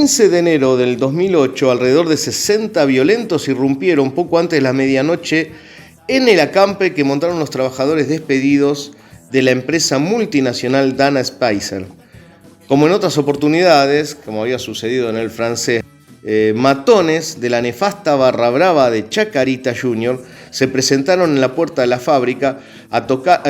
15 de enero del 2008, alrededor de 60 violentos irrumpieron poco antes de la medianoche en el acampe que montaron los trabajadores despedidos de la empresa multinacional Dana Spicer. Como en otras oportunidades, como había sucedido en el francés, matones de la nefasta barra brava de Chacarita Jr. se presentaron en la puerta de la fábrica a tocar...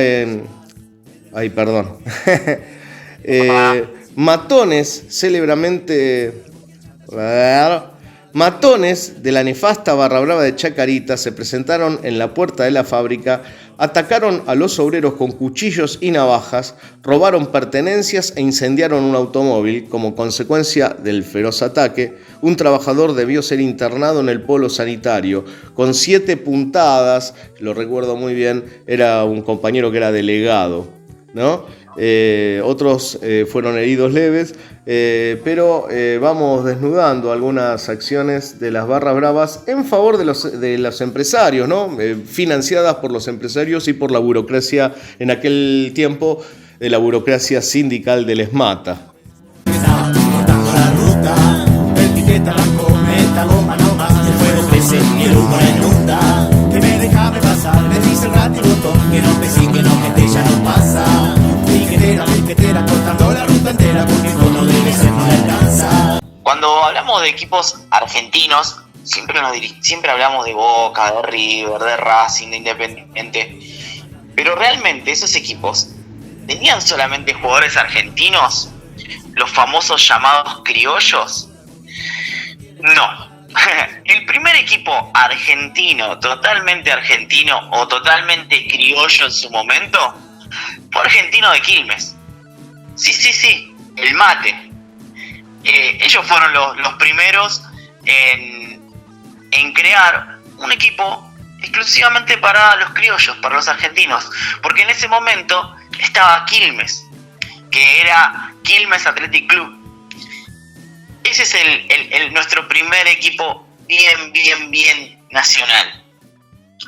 Matones de la nefasta barra brava de Chacarita se presentaron en la puerta de la fábrica, atacaron a los obreros con cuchillos y navajas, robaron pertenencias e incendiaron un automóvil. Como consecuencia del feroz ataque, un trabajador debió ser internado en el polo sanitario con 7 puntadas, lo recuerdo muy bien, era un compañero que era delegado, ¿no? Otros fueron heridos leves, pero vamos desnudando algunas acciones de las barras bravas en favor de los empresarios, ¿no? Financiadas por los empresarios y por la burocracia en aquel tiempo, de la burocracia sindical del ESMATA. Cortando la ruta, el piquete arrancó, meta goma nomás, el fuego crece y el humo la inunda. Que me déjame pasar, me dice el rato y botón, que no te sigue, que no que te ya no pasa. Piquetera, cortando la ruta entera, porque no debe ser, no le alcanza. Cuando hablamos de equipos argentinos, siempre hablamos de Boca, de River, de Racing, de Independiente. Pero realmente esos equipos tenían solamente jugadores argentinos, los famosos llamados criollos. No. El primer equipo argentino, totalmente argentino o totalmente criollo en su momento, fue Argentino de Quilmes. Sí, el Mate. Ellos fueron los primeros en crear un equipo exclusivamente para los criollos, para los argentinos, porque en ese momento estaba Quilmes, que era Quilmes Athletic Club. Ese es nuestro primer equipo bien nacional,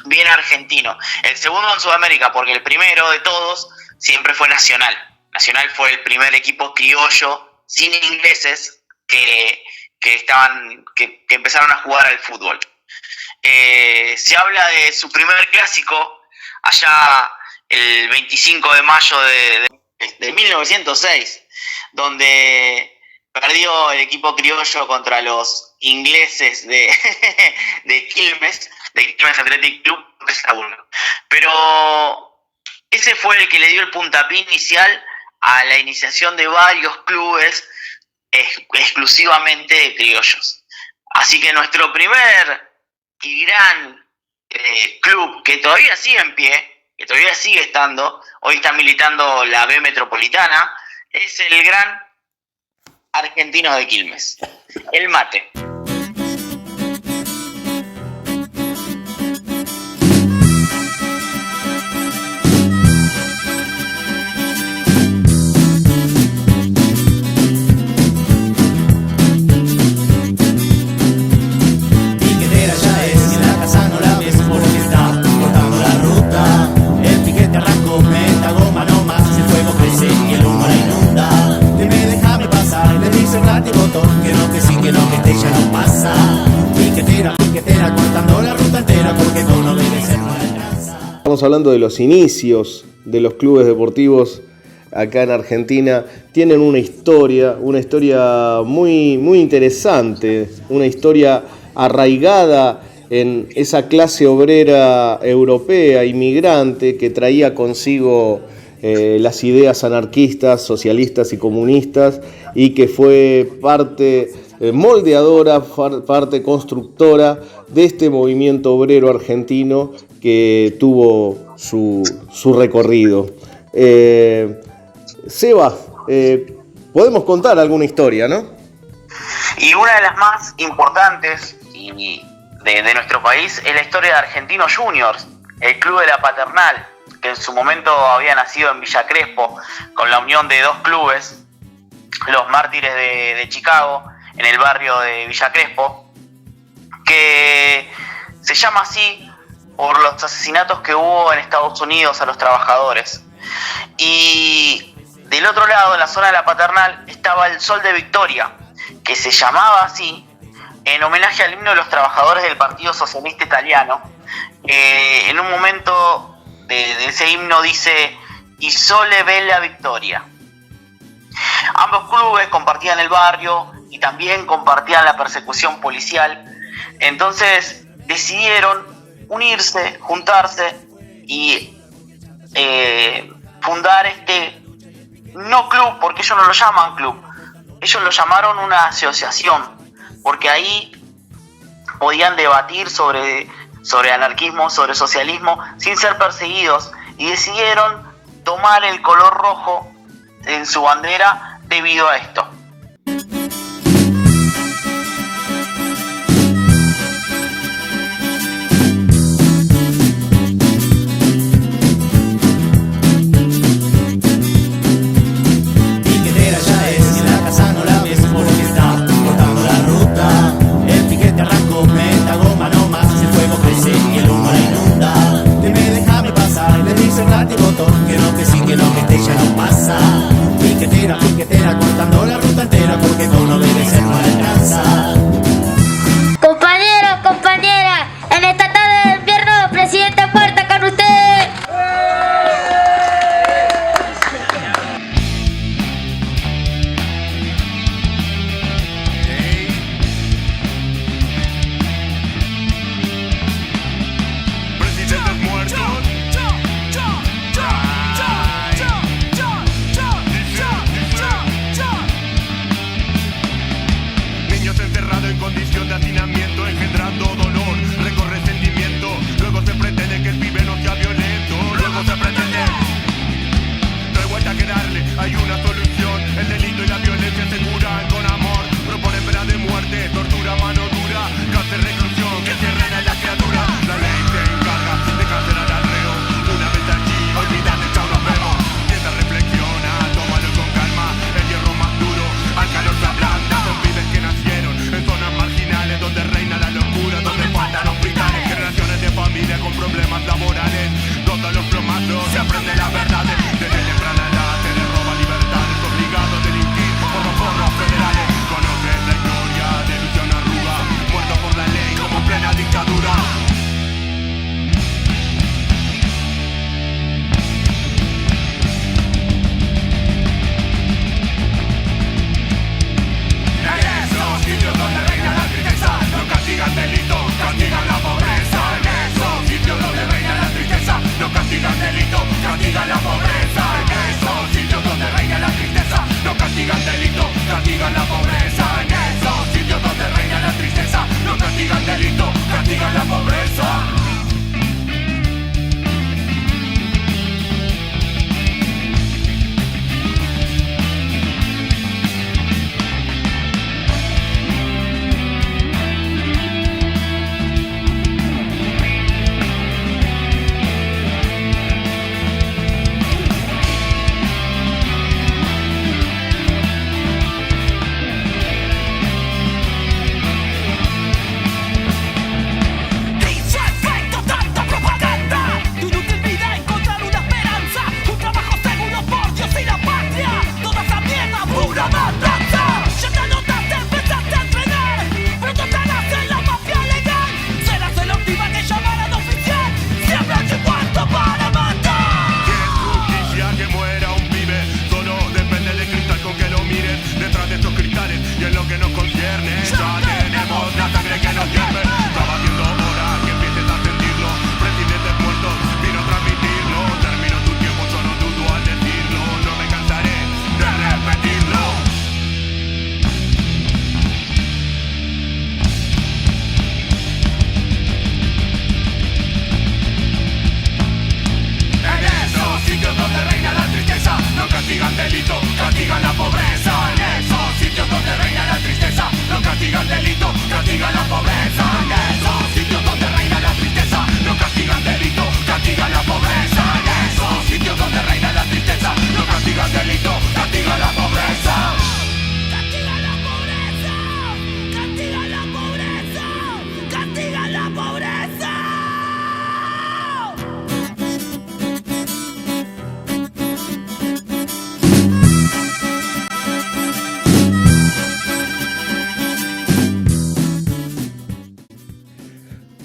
bien argentino. El segundo en Sudamérica, porque el primero de todos siempre fue Nacional. Nacional fue el primer equipo criollo sin ingleses que empezaron a jugar al fútbol. Se habla de su primer clásico allá el 25 de mayo de 1906, donde perdió el equipo criollo contra los ingleses de Quilmes Athletic Club 3-1. Pero ese fue el que le dio el puntapié inicial a la iniciación de varios clubes exclusivamente de criollos. Así que nuestro primer y gran club, que todavía sigue en pie, que todavía sigue estando, hoy está militando la B Metropolitana, es el gran Argentino de Quilmes, el Mate. Estamos hablando de los inicios de los clubes deportivos acá en Argentina. Tienen una historia muy interesante, una historia arraigada en esa clase obrera europea, inmigrante, que traía consigo las ideas anarquistas, socialistas y comunistas, y que fue parte moldeadora, parte constructora de este movimiento obrero argentino que tuvo su recorrido. Seba, podemos contar alguna historia, ¿no? Y una de las más importantes de nuestro país es la historia de Argentinos Juniors, el club de la Paternal, que en su momento había nacido en Villa Crespo, con la unión de dos clubes, los Mártires de Chicago, en el barrio de Villa Crespo, que se llama así por los asesinatos que hubo en Estados Unidos a los trabajadores. Y del otro lado, en la zona de la Paternal, estaba el Sol de Victoria, que se llamaba así en homenaje al himno de los trabajadores del Partido Socialista Italiano. En un momento de ese himno dice "Y sole bella victoria". Ambos clubes compartían el barrio y también compartían la persecución policial, entonces decidieron unirse, juntarse y fundar este no club, porque ellos no lo llaman club, ellos lo llamaron una asociación, porque ahí podían debatir sobre anarquismo, sobre socialismo, sin ser perseguidos, y decidieron tomar el color rojo en su bandera debido a esto. Piquetera ya es, y en la casa no la ves porque está cortando la ruta. El piquete arrancó, meta goma no más, el fuego crece y el humo la inunda. Déjame pasar, le dice el látigo que no, que sí, que no, que este ya no pasa. Piquetera, piquetera, cortando la ruta.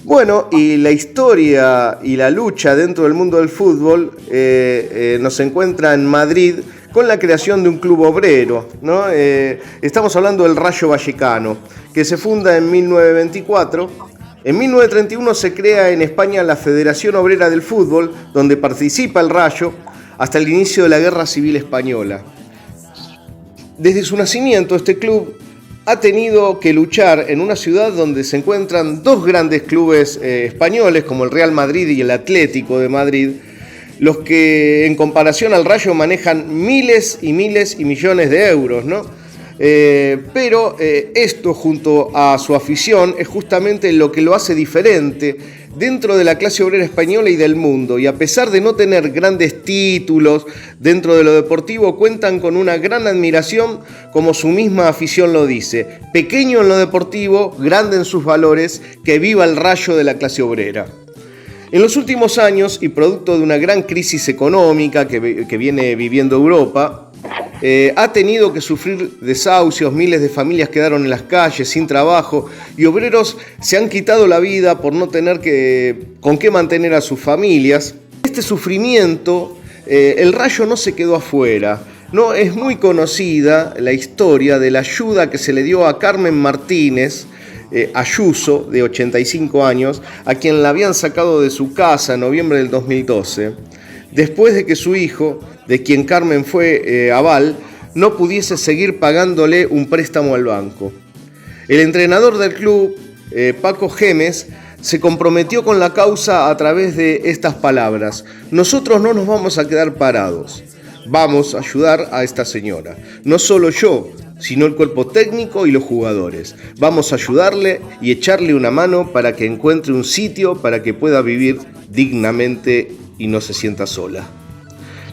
Bueno, y la historia y la lucha dentro del mundo del fútbol nos encuentra en Madrid con la creación de un club obrero, ¿no? Estamos hablando del Rayo Vallecano, que se funda en 1924. En 1931 se crea en España la Federación Obrera del Fútbol, donde participa el Rayo hasta el inicio de la Guerra Civil Española. Desde su nacimiento, este club ha tenido que luchar en una ciudad donde se encuentran dos grandes clubes españoles, como el Real Madrid y el Atlético de Madrid, los que en comparación al Rayo manejan miles y millones de euros, ¿no? Pero esto, junto a su afición, es justamente lo que lo hace diferente dentro de la clase obrera española y del mundo. Y a pesar de no tener grandes títulos dentro de lo deportivo, cuentan con una gran admiración, como su misma afición lo dice: pequeño en lo deportivo, grande en sus valores, que viva el Rayo de la clase obrera. En los últimos años, y producto de una gran crisis económica que viene viviendo Europa, ha tenido que sufrir desahucios, miles de familias quedaron en las calles sin trabajo y obreros se han quitado la vida por no tener con qué mantener a sus familias. Este sufrimiento, el Rayo no se quedó afuera. No, es muy conocida la historia de la ayuda que se le dio a Carmen Martínez Ayuso, de 85 años, a quien la habían sacado de su casa en noviembre del 2012, después de que su hijo, de quien Carmen fue aval, no pudiese seguir pagándole un préstamo al banco. El entrenador del club, Paco Gemes, se comprometió con la causa a través de estas palabras: nosotros no nos vamos a quedar parados, vamos a ayudar a esta señora, no solo yo, sino el cuerpo técnico y los jugadores. Vamos a ayudarle y echarle una mano para que encuentre un sitio para que pueda vivir dignamente y no se sienta sola.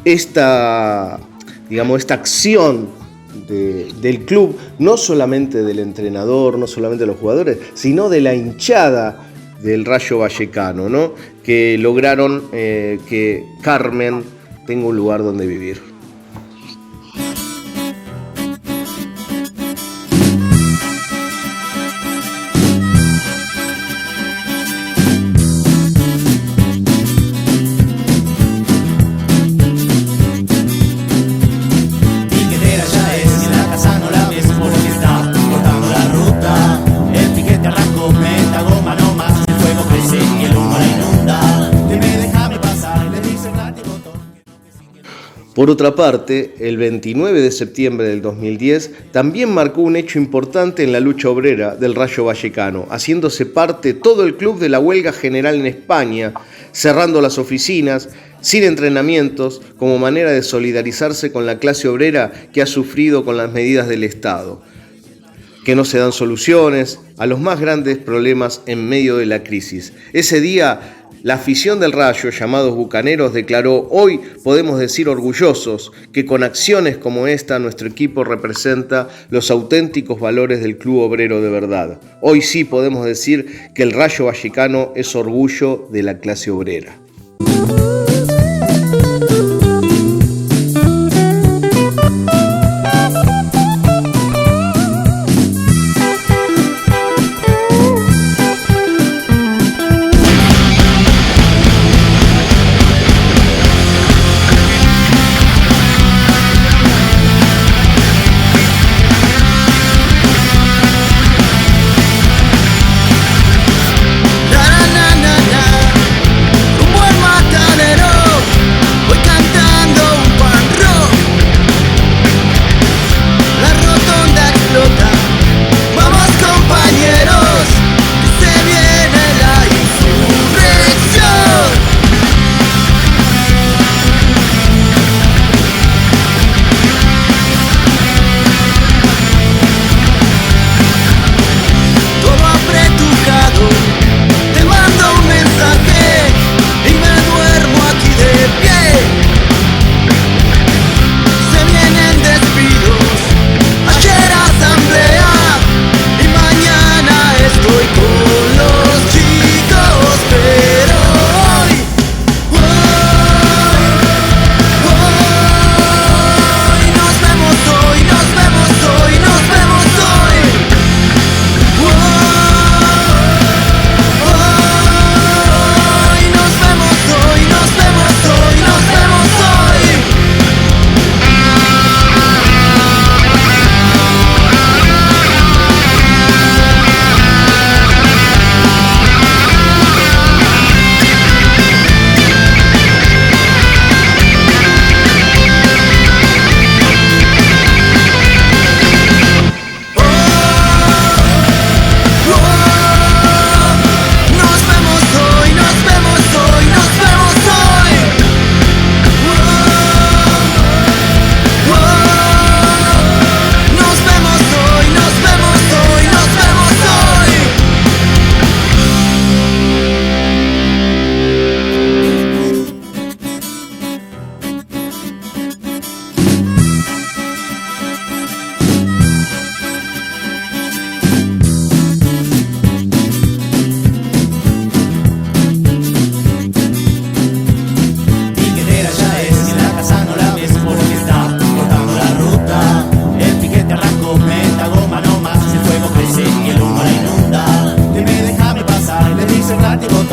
Esta acción del club, no solamente del entrenador, no solamente de los jugadores, sino de la hinchada del Rayo Vallecano, ¿no? Que lograron que Carmen tenga un lugar donde vivir. Por otra parte, el 29 de septiembre del 2010 también marcó un hecho importante en la lucha obrera del Rayo Vallecano, haciéndose parte todo el club de la huelga general en España, cerrando las oficinas, sin entrenamientos, como manera de solidarizarse con la clase obrera que ha sufrido con las medidas del Estado, que no se dan soluciones a los más grandes problemas en medio de la crisis. Ese día, la afición del Rayo, llamados bucaneros, declaró: hoy podemos decir orgullosos que con acciones como esta nuestro equipo representa los auténticos valores del club obrero de verdad. Hoy sí podemos decir que el Rayo Vallecano es orgullo de la clase obrera. Un buen matanero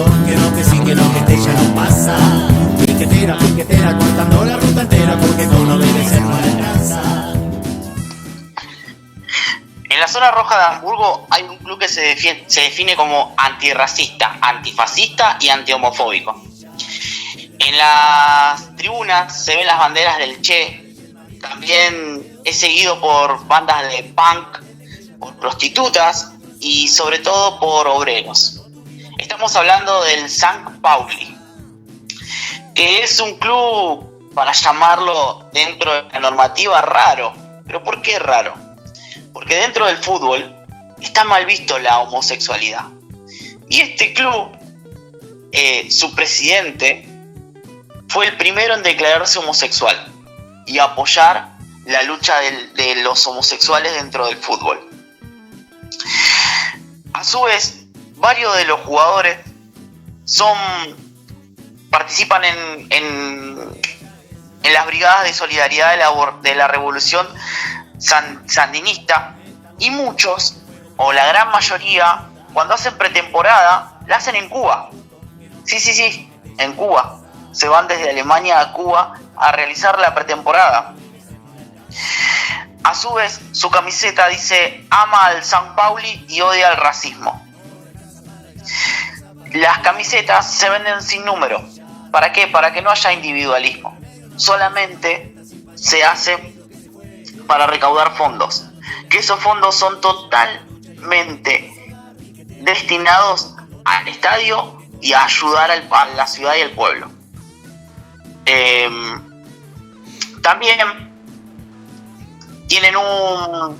motor, que no, que sí, que no, que este ya no pasa. Piquetera, piquetera, cortando la ruta entera, porque todo no debe ser para alcanza. En la zona roja de Hamburgo hay un club que se define como antirracista, antifascista y antihomofóbico. En las tribunas se ven las banderas del Che. También es seguido por bandas de punk, por prostitutas y sobre todo por obreros. Estamos hablando del St. Pauli, que es un club, para llamarlo dentro de la normativa, raro. ¿Pero por qué raro? Porque dentro del fútbol está mal visto la homosexualidad. Y este club, su presidente, fue el primero en declararse homosexual y apoyar la lucha de los homosexuales dentro del fútbol. A su vez, varios de los jugadores participan en las brigadas de solidaridad de la revolución sandinista, y muchos, o la gran mayoría, cuando hacen pretemporada, la hacen en Cuba. Sí, en Cuba. Se van desde Alemania a Cuba a realizar la pretemporada. A su vez, su camiseta dice: ama al St. Pauli y odia al racismo. Las camisetas se venden sin número. ¿Para qué? Para que no haya individualismo. Solamente se hace para recaudar fondos, que esos fondos son totalmente destinados al estadio y a ayudar a la ciudad y al pueblo. También tienen un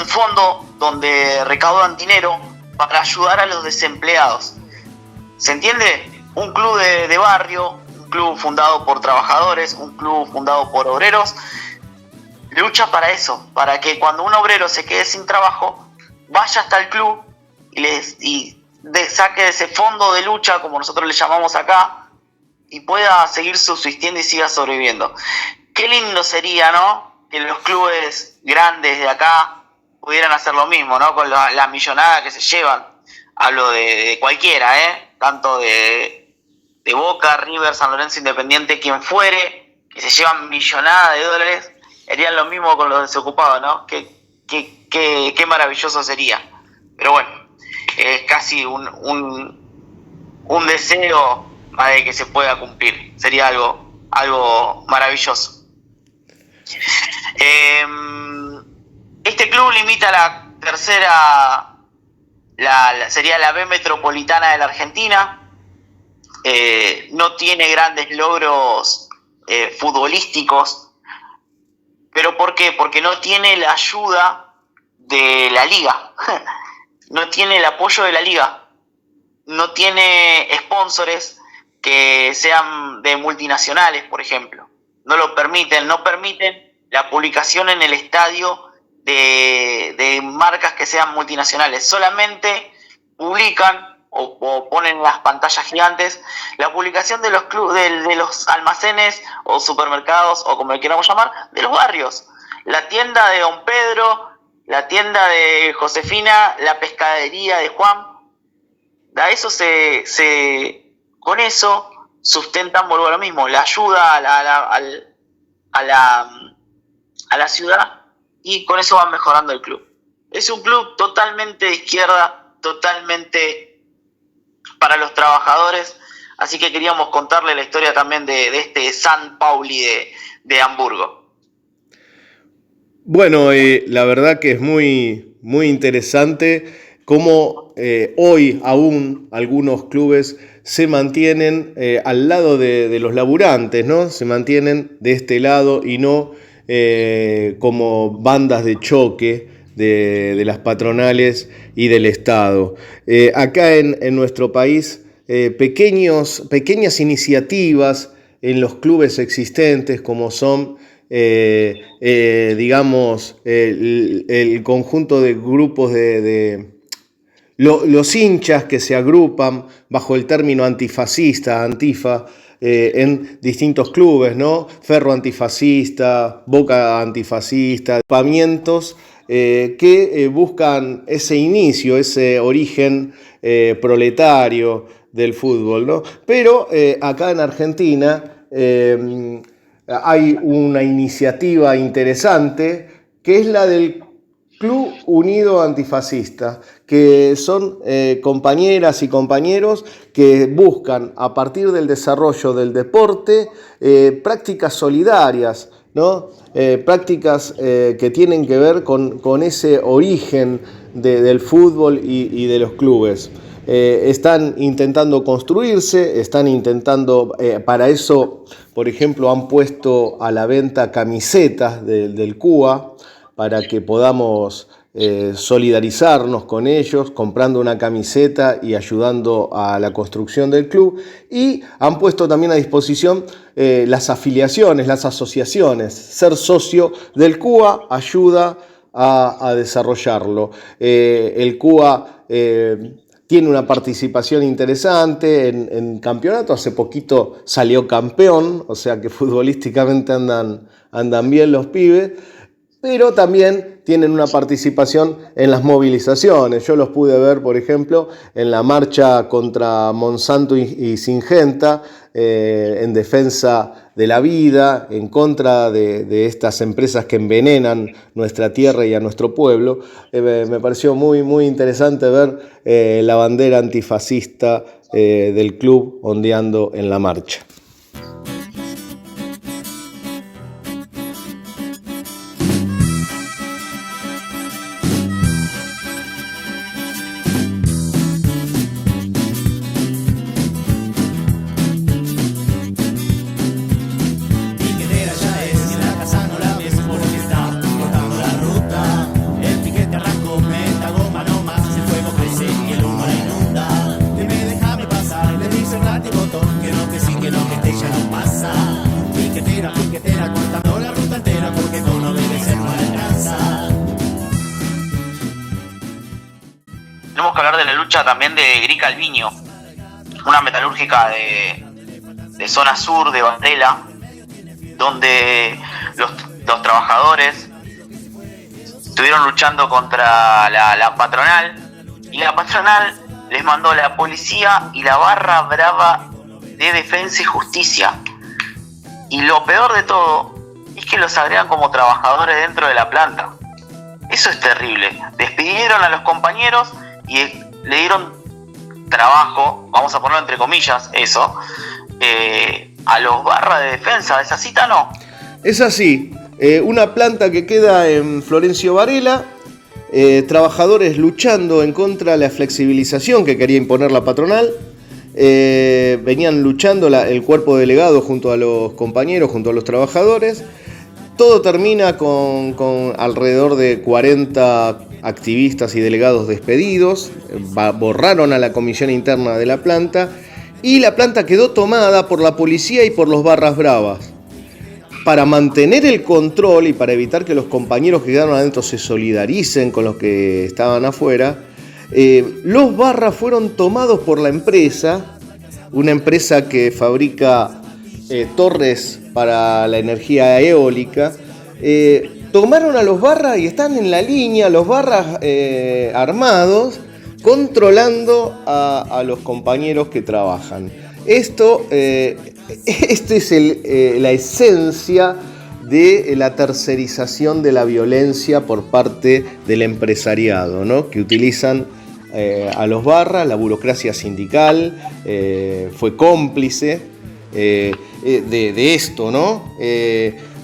fondo donde recaudan dinero para ayudar a los desempleados. ¿Se entiende? Un club de barrio, un club fundado por trabajadores, un club fundado por obreros, lucha para eso, para que cuando un obrero se quede sin trabajo, vaya hasta el club y saque de ese fondo de lucha, como nosotros le llamamos acá, y pueda seguir subsistiendo y siga sobreviviendo. Qué lindo sería, ¿no?, que los clubes grandes de acá pudieran hacer lo mismo, ¿no?, con la millonada que se llevan. Hablo de cualquiera, tanto de Boca, River, San Lorenzo, Independiente, quien fuere, que se llevan millonada de dólares, harían lo mismo con los desocupados, ¿no? Qué maravilloso sería. Pero bueno, es casi un deseo más de que se pueda cumplir. Sería algo maravilloso. Este club limita la tercera, sería la B metropolitana de la Argentina. No tiene grandes logros futbolísticos. ¿Pero por qué? Porque no tiene la ayuda de la liga. No tiene el apoyo de la liga. No tiene sponsors que sean de multinacionales, por ejemplo. No permiten la publicación en el estadio de marcas que sean multinacionales. Solamente publican o ponen en las pantallas gigantes la publicación de los de los almacenes o supermercados, o como le queramos llamar, de los barrios. La tienda de Don Pedro, la tienda de Josefina, la pescadería de Juan. Con eso sustentan, vuelvo a lo mismo, la ayuda a la ciudad, y con eso van mejorando el club. Es un club totalmente de izquierda, totalmente para los trabajadores, así que queríamos contarle la historia también de este St. Pauli de Hamburgo. Bueno, la verdad que es muy, muy interesante cómo hoy aún algunos clubes se mantienen al lado de los laburantes, ¿no? Se mantienen de este lado y no como bandas de choque de las patronales y del Estado. Acá en nuestro país, pequeñas iniciativas en los clubes existentes, como son, digamos, el conjunto de grupos los hinchas que se agrupan bajo el término antifascista, Antifa, en distintos clubes, ¿no? Ferro antifascista, Boca antifascista, agrupamientos que buscan ese inicio, ese origen proletario del fútbol, ¿no? Pero acá en Argentina hay una iniciativa interesante que es la del Club Unido Antifascista, que son compañeras y compañeros que buscan, a partir del desarrollo del deporte, prácticas solidarias, ¿no? Prácticas que tienen que ver con ese origen del fútbol y de los clubes. Están intentando construirse, están intentando, para eso, por ejemplo, han puesto a la venta camisetas del CUA, para que podamos solidarizarnos con ellos, comprando una camiseta y ayudando a la construcción del club. Y han puesto también a disposición las afiliaciones, las asociaciones. Ser socio del CUA ayuda a desarrollarlo. El CUA tiene una participación interesante en campeonato. Hace poquito salió campeón, o sea que futbolísticamente andan bien los pibes. Pero también tienen una participación en las movilizaciones. Yo los pude ver, por ejemplo, en la marcha contra Monsanto y Syngenta, en defensa de la vida, en contra de estas empresas que envenenan nuestra tierra y a nuestro pueblo. Me pareció muy, muy interesante ver la bandera antifascista del club ondeando en la marcha. También de Gri Calviño, una metalúrgica de zona sur de Varela, donde los trabajadores estuvieron luchando contra la patronal, y la patronal les mandó a la policía y la barra brava de Defensa y Justicia. Y lo peor de todo es que los agregan como trabajadores dentro de la planta. Eso es terrible. Despidieron a los compañeros y le dieron trabajo, vamos a ponerlo entre comillas, eso, a los barras de defensa. ¿Es así, Tano? Es así. Una planta que queda en Florencio Varela, trabajadores luchando en contra de la flexibilización que quería imponer la patronal. Venían luchando el cuerpo delegado junto a los compañeros, junto a los trabajadores. Todo termina con alrededor de 40 activistas y delegados despedidos. Borraron a la comisión interna de la planta y la planta quedó tomada por la policía y por los barras bravas. Para mantener el control y para evitar que los compañeros que quedaron adentro se solidaricen con los que estaban afuera, los barras fueron tomados por la empresa, una empresa que fabrica torres para la energía eólica. Tomaron a los barras y están en la línea, los barras armados, controlando a los compañeros que trabajan. Esto es la esencia de la tercerización de la violencia por parte del empresariado, ¿no? Que utilizan a los barras. La burocracia sindical fue cómplice de esto, ¿no?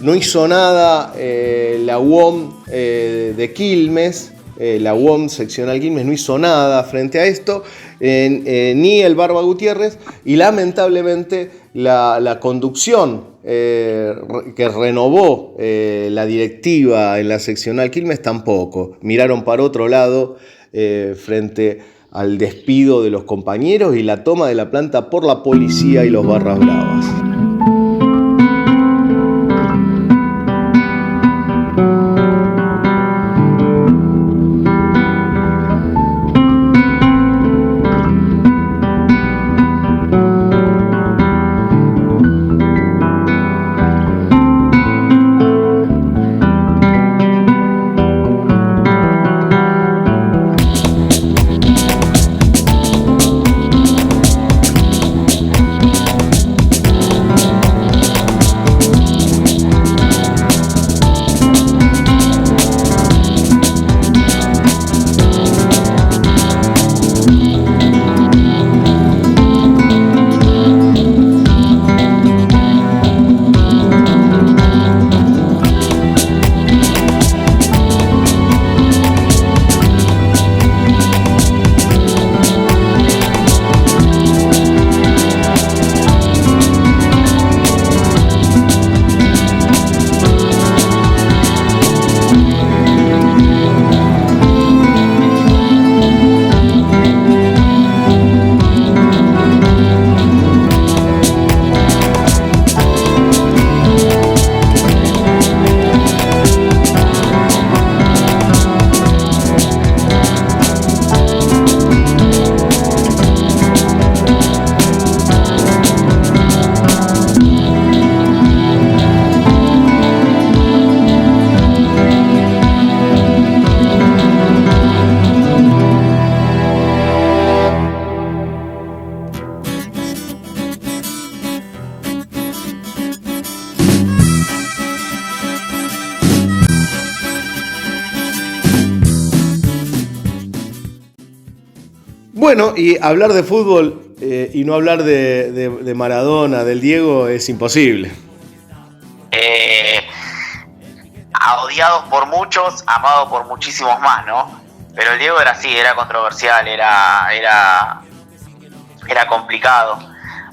No hizo nada la UOM de Quilmes, la UOM seccional Quilmes no hizo nada frente a esto, ni el Barba Gutiérrez, y lamentablemente la conducción que renovó la directiva en la seccional Quilmes tampoco. Miraron para otro lado frente al despido de los compañeros y la toma de la planta por la policía y los barras bravas. Bueno, y hablar de fútbol y no hablar de Maradona, del Diego, es imposible. Odiados por muchos, amados por muchísimos más, ¿no? Pero el Diego era así, era controversial, era complicado.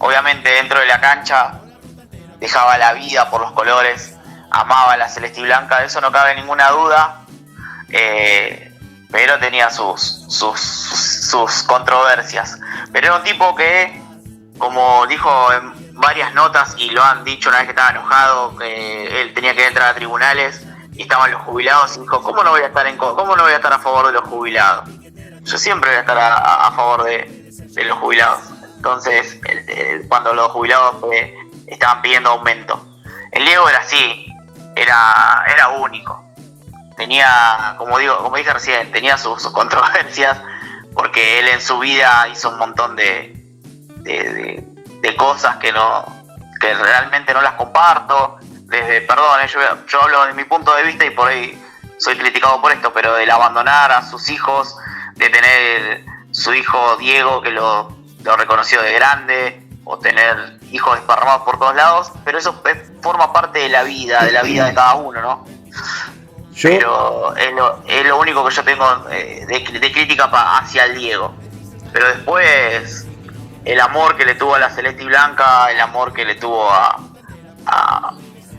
Obviamente dentro de la cancha dejaba la vida por los colores, amaba la celeste y blanca, de eso no cabe ninguna duda, pero tenía sus controversias. Pero era un tipo que, como dijo en varias notas, y lo han dicho una vez que estaba enojado, que él tenía que entrar a tribunales y estaban los jubilados, y dijo, ¿cómo no voy a estar a favor de los jubilados? Yo siempre voy a estar a favor de los jubilados. Entonces, cuando los jubilados estaban pidiendo aumento, el Diego era así, era único. Tenía, como dije recién, tenía sus controversias, porque él en su vida hizo un montón de cosas que realmente no las comparto. Perdón, yo hablo de mi punto de vista y por ahí soy criticado por esto, pero del abandonar a sus hijos, de tener su hijo Diego que lo reconoció de grande, o tener hijos desparramados por todos lados, pero eso forma parte de la vida de cada uno, ¿no? Pero es lo único que yo tengo de crítica hacia el Diego. Pero después, el amor que le tuvo a la celeste y blanca, el amor que le tuvo a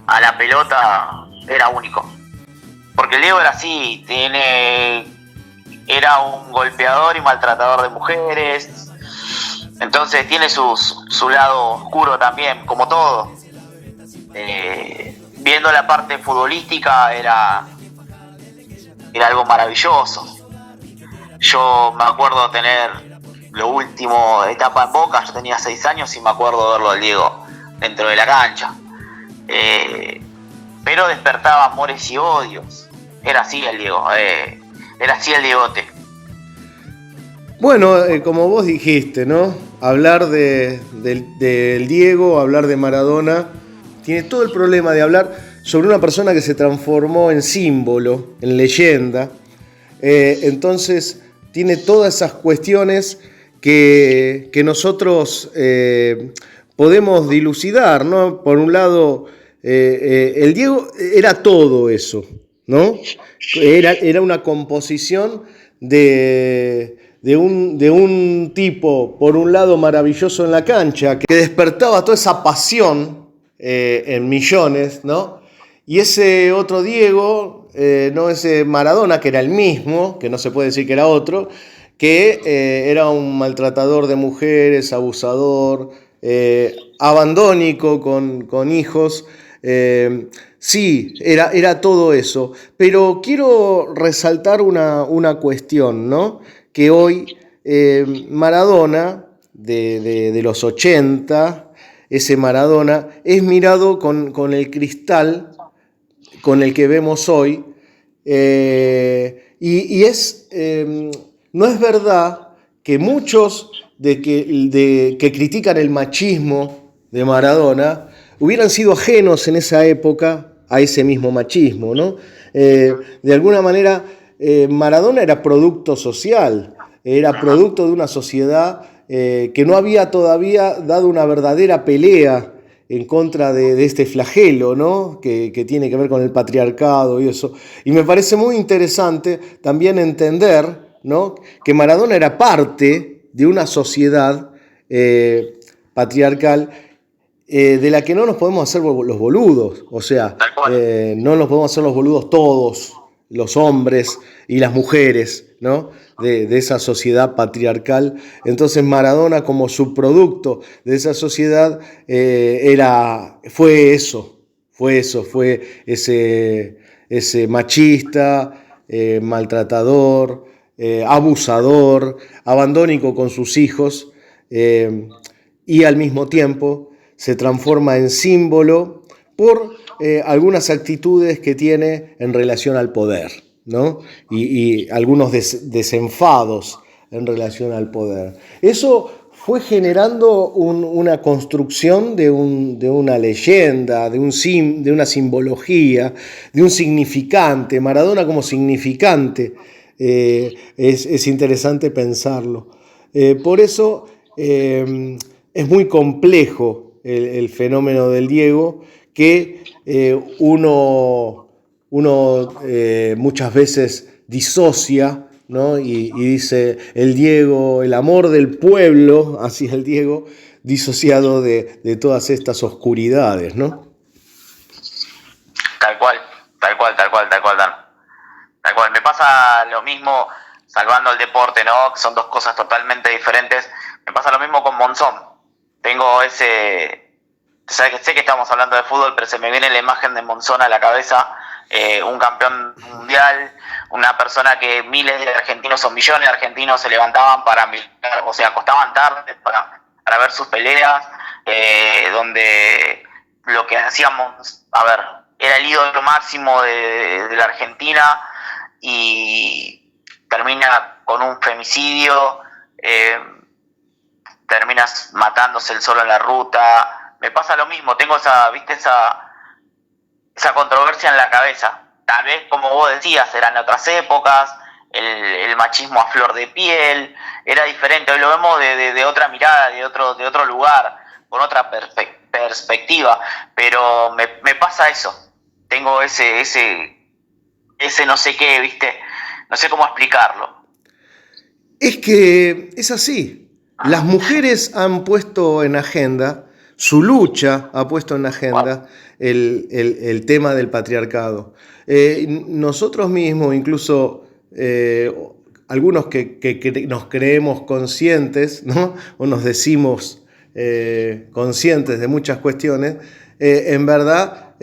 la pelota, era único. Porque el Diego era así, era un golpeador y maltratador de mujeres. Entonces tiene su lado oscuro también, como todo. Viendo la parte futbolística era algo maravilloso. Yo me acuerdo tener lo último etapa en Boca, yo tenía 6 años y me acuerdo verlo al Diego dentro de la cancha. Pero despertaba amores y odios. Era así el Diego, era así el Diegote. Bueno, como vos dijiste, ¿no? Hablar del Diego, hablar de Maradona, tiene todo el problema de hablar sobre una persona que se transformó en símbolo, en leyenda. Entonces, tiene todas esas cuestiones que nosotros podemos dilucidar, ¿no? Por un lado, el Diego era todo eso, ¿no? Era una composición de un tipo, por un lado, maravilloso en la cancha, que despertaba toda esa pasión en millones, ¿no? Y ese otro Diego, no ese Maradona, que era el mismo, que no se puede decir que era otro, que era un maltratador de mujeres, abusador, abandónico con hijos. Sí, era todo eso. Pero quiero resaltar una cuestión, ¿no? Que hoy Maradona, de los 80, ese Maradona, es mirado con el cristal con el que vemos hoy. Y no es verdad que muchos que critican el machismo de Maradona hubieran sido ajenos en esa época a ese mismo machismo, ¿no? De alguna manera, Maradona era producto social, era producto de una sociedad que no había todavía dado una verdadera pelea en contra de este flagelo, ¿no? que tiene que ver con el patriarcado y eso. Y me parece muy interesante también entender, ¿no? que Maradona era parte de una sociedad patriarcal de la que no nos podemos hacer los boludos. O sea, no nos podemos hacer los boludos todos, los hombres y las mujeres, ¿no? de esa sociedad patriarcal. Entonces Maradona, como subproducto de esa sociedad, fue ese machista, maltratador, abusador, abandónico con sus hijos, y al mismo tiempo se transforma en símbolo por algunas actitudes que tiene en relación al poder, ¿no? Y algunos desenfados en relación al poder. Eso fue generando una construcción de una leyenda, de una simbología, de un significante. Maradona como significante, es interesante pensarlo. Por eso es muy complejo el fenómeno del Diego, que uno muchas veces disocia, ¿no? Y dice el Diego, el amor del pueblo, así es el Diego, disociado de todas estas oscuridades, ¿no? Tal cual, Dan. Tal cual. Me pasa lo mismo, salvando el deporte, ¿no? Que son dos cosas totalmente diferentes. Me pasa lo mismo con Monzón. Tengo ese... Sé que estamos hablando de fútbol, pero se me viene la imagen de Monzón a la cabeza. Un campeón mundial, una persona que miles de argentinos o millones de argentinos se levantaban para mirar, o sea, acostaban tarde para ver sus peleas, donde lo que hacíamos, era el ídolo máximo de la Argentina, y termina con un femicidio, terminas matándose él solo en la ruta. Me pasa lo mismo, tengo esa controversia en la cabeza. Tal vez, como vos decías, eran otras épocas, el machismo a flor de piel, era diferente. Hoy lo vemos de otra mirada, de otro lugar, con otra perspectiva, pero me pasa eso. Tengo ese no sé qué, ¿viste? No sé cómo explicarlo. Es que es así. Las mujeres han puesto en agenda, su lucha ha puesto en agenda el tema del patriarcado. Nosotros mismos, incluso algunos que nos creemos conscientes, ¿no? O nos decimos conscientes de muchas cuestiones, en verdad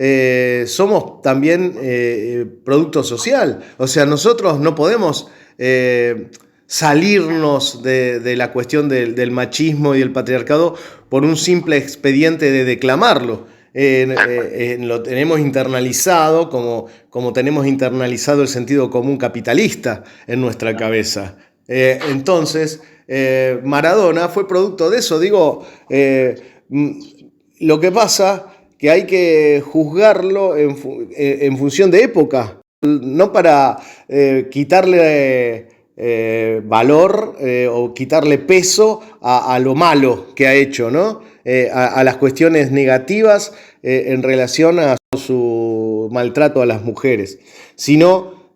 somos también producto social. O sea, nosotros no podemos salirnos de la cuestión del machismo y el patriarcado por un simple expediente de declamarlo. Lo tenemos internalizado como tenemos internalizado el sentido común capitalista en nuestra cabeza. Entonces, Maradona fue producto de eso. Digo, lo que pasa que hay que juzgarlo en función de época, no para quitarle valor o quitarle peso a lo malo que ha hecho, ¿no? A las cuestiones negativas en relación a su maltrato a las mujeres, sino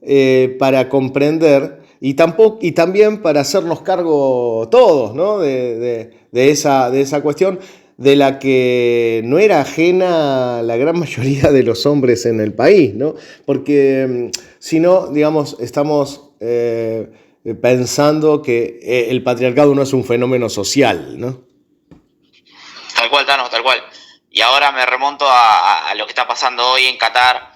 para comprender y también para hacernos cargo todos, ¿no? de esa cuestión de la que no era ajena la gran mayoría de los hombres en el país, ¿no? Porque si no, digamos, estamos pensando que el patriarcado no es un fenómeno social, ¿no? Tal cual, Tano, tal cual. Y ahora me remonto a lo que está pasando hoy en Qatar,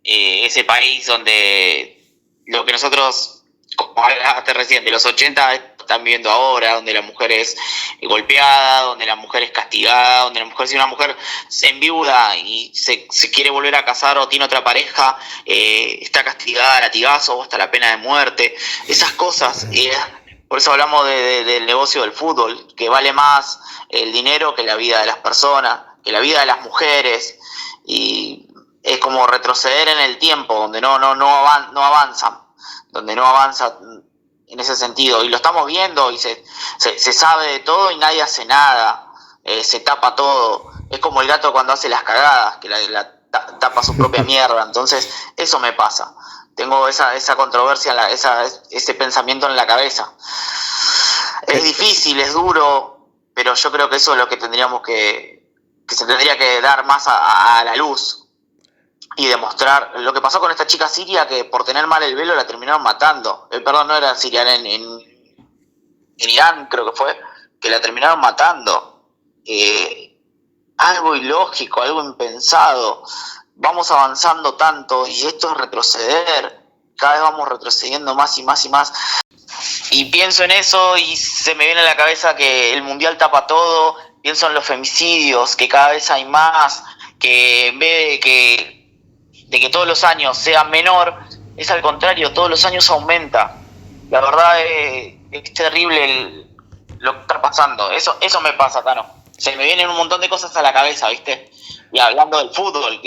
ese país donde lo que nosotros, como hablaste recién, de los 80 están viviendo ahora, donde la mujer es golpeada, donde la mujer es castigada, donde la mujer, si una mujer se enviuda y se quiere volver a casar o tiene otra pareja, está castigada a latigazos o hasta la pena de muerte. Esas cosas, por eso hablamos del negocio del fútbol, que vale más el dinero que la vida de las personas, que la vida de las mujeres, y es como retroceder en el tiempo, donde no avanzan, donde no avanza en ese sentido, y lo estamos viendo y se sabe de todo y nadie hace nada, se tapa todo, es como el gato cuando hace las cagadas, que la tapa su propia mierda. Entonces eso me pasa, tengo esa controversia, ese pensamiento en la cabeza. Es difícil, es duro, pero yo creo que eso es lo que tendríamos que se tendría que dar más a la luz y demostrar lo que pasó con esta chica siria, que por tener mal el velo la terminaron matando. Perdón, no era en Siria, era en Irán, creo que fue, que la terminaron matando. Algo ilógico, algo impensado. Vamos avanzando tanto y esto es retroceder. Cada vez vamos retrocediendo más y más y más. Y pienso en eso y se me viene a la cabeza que el mundial tapa todo. Pienso en los femicidios, que cada vez hay más, que en vez de que todos los años sea menor, es al contrario, todos los años aumenta. La verdad es terrible lo que está pasando. Eso me pasa, Tano. Se me vienen un montón de cosas a la cabeza, ¿viste? Y hablando del fútbol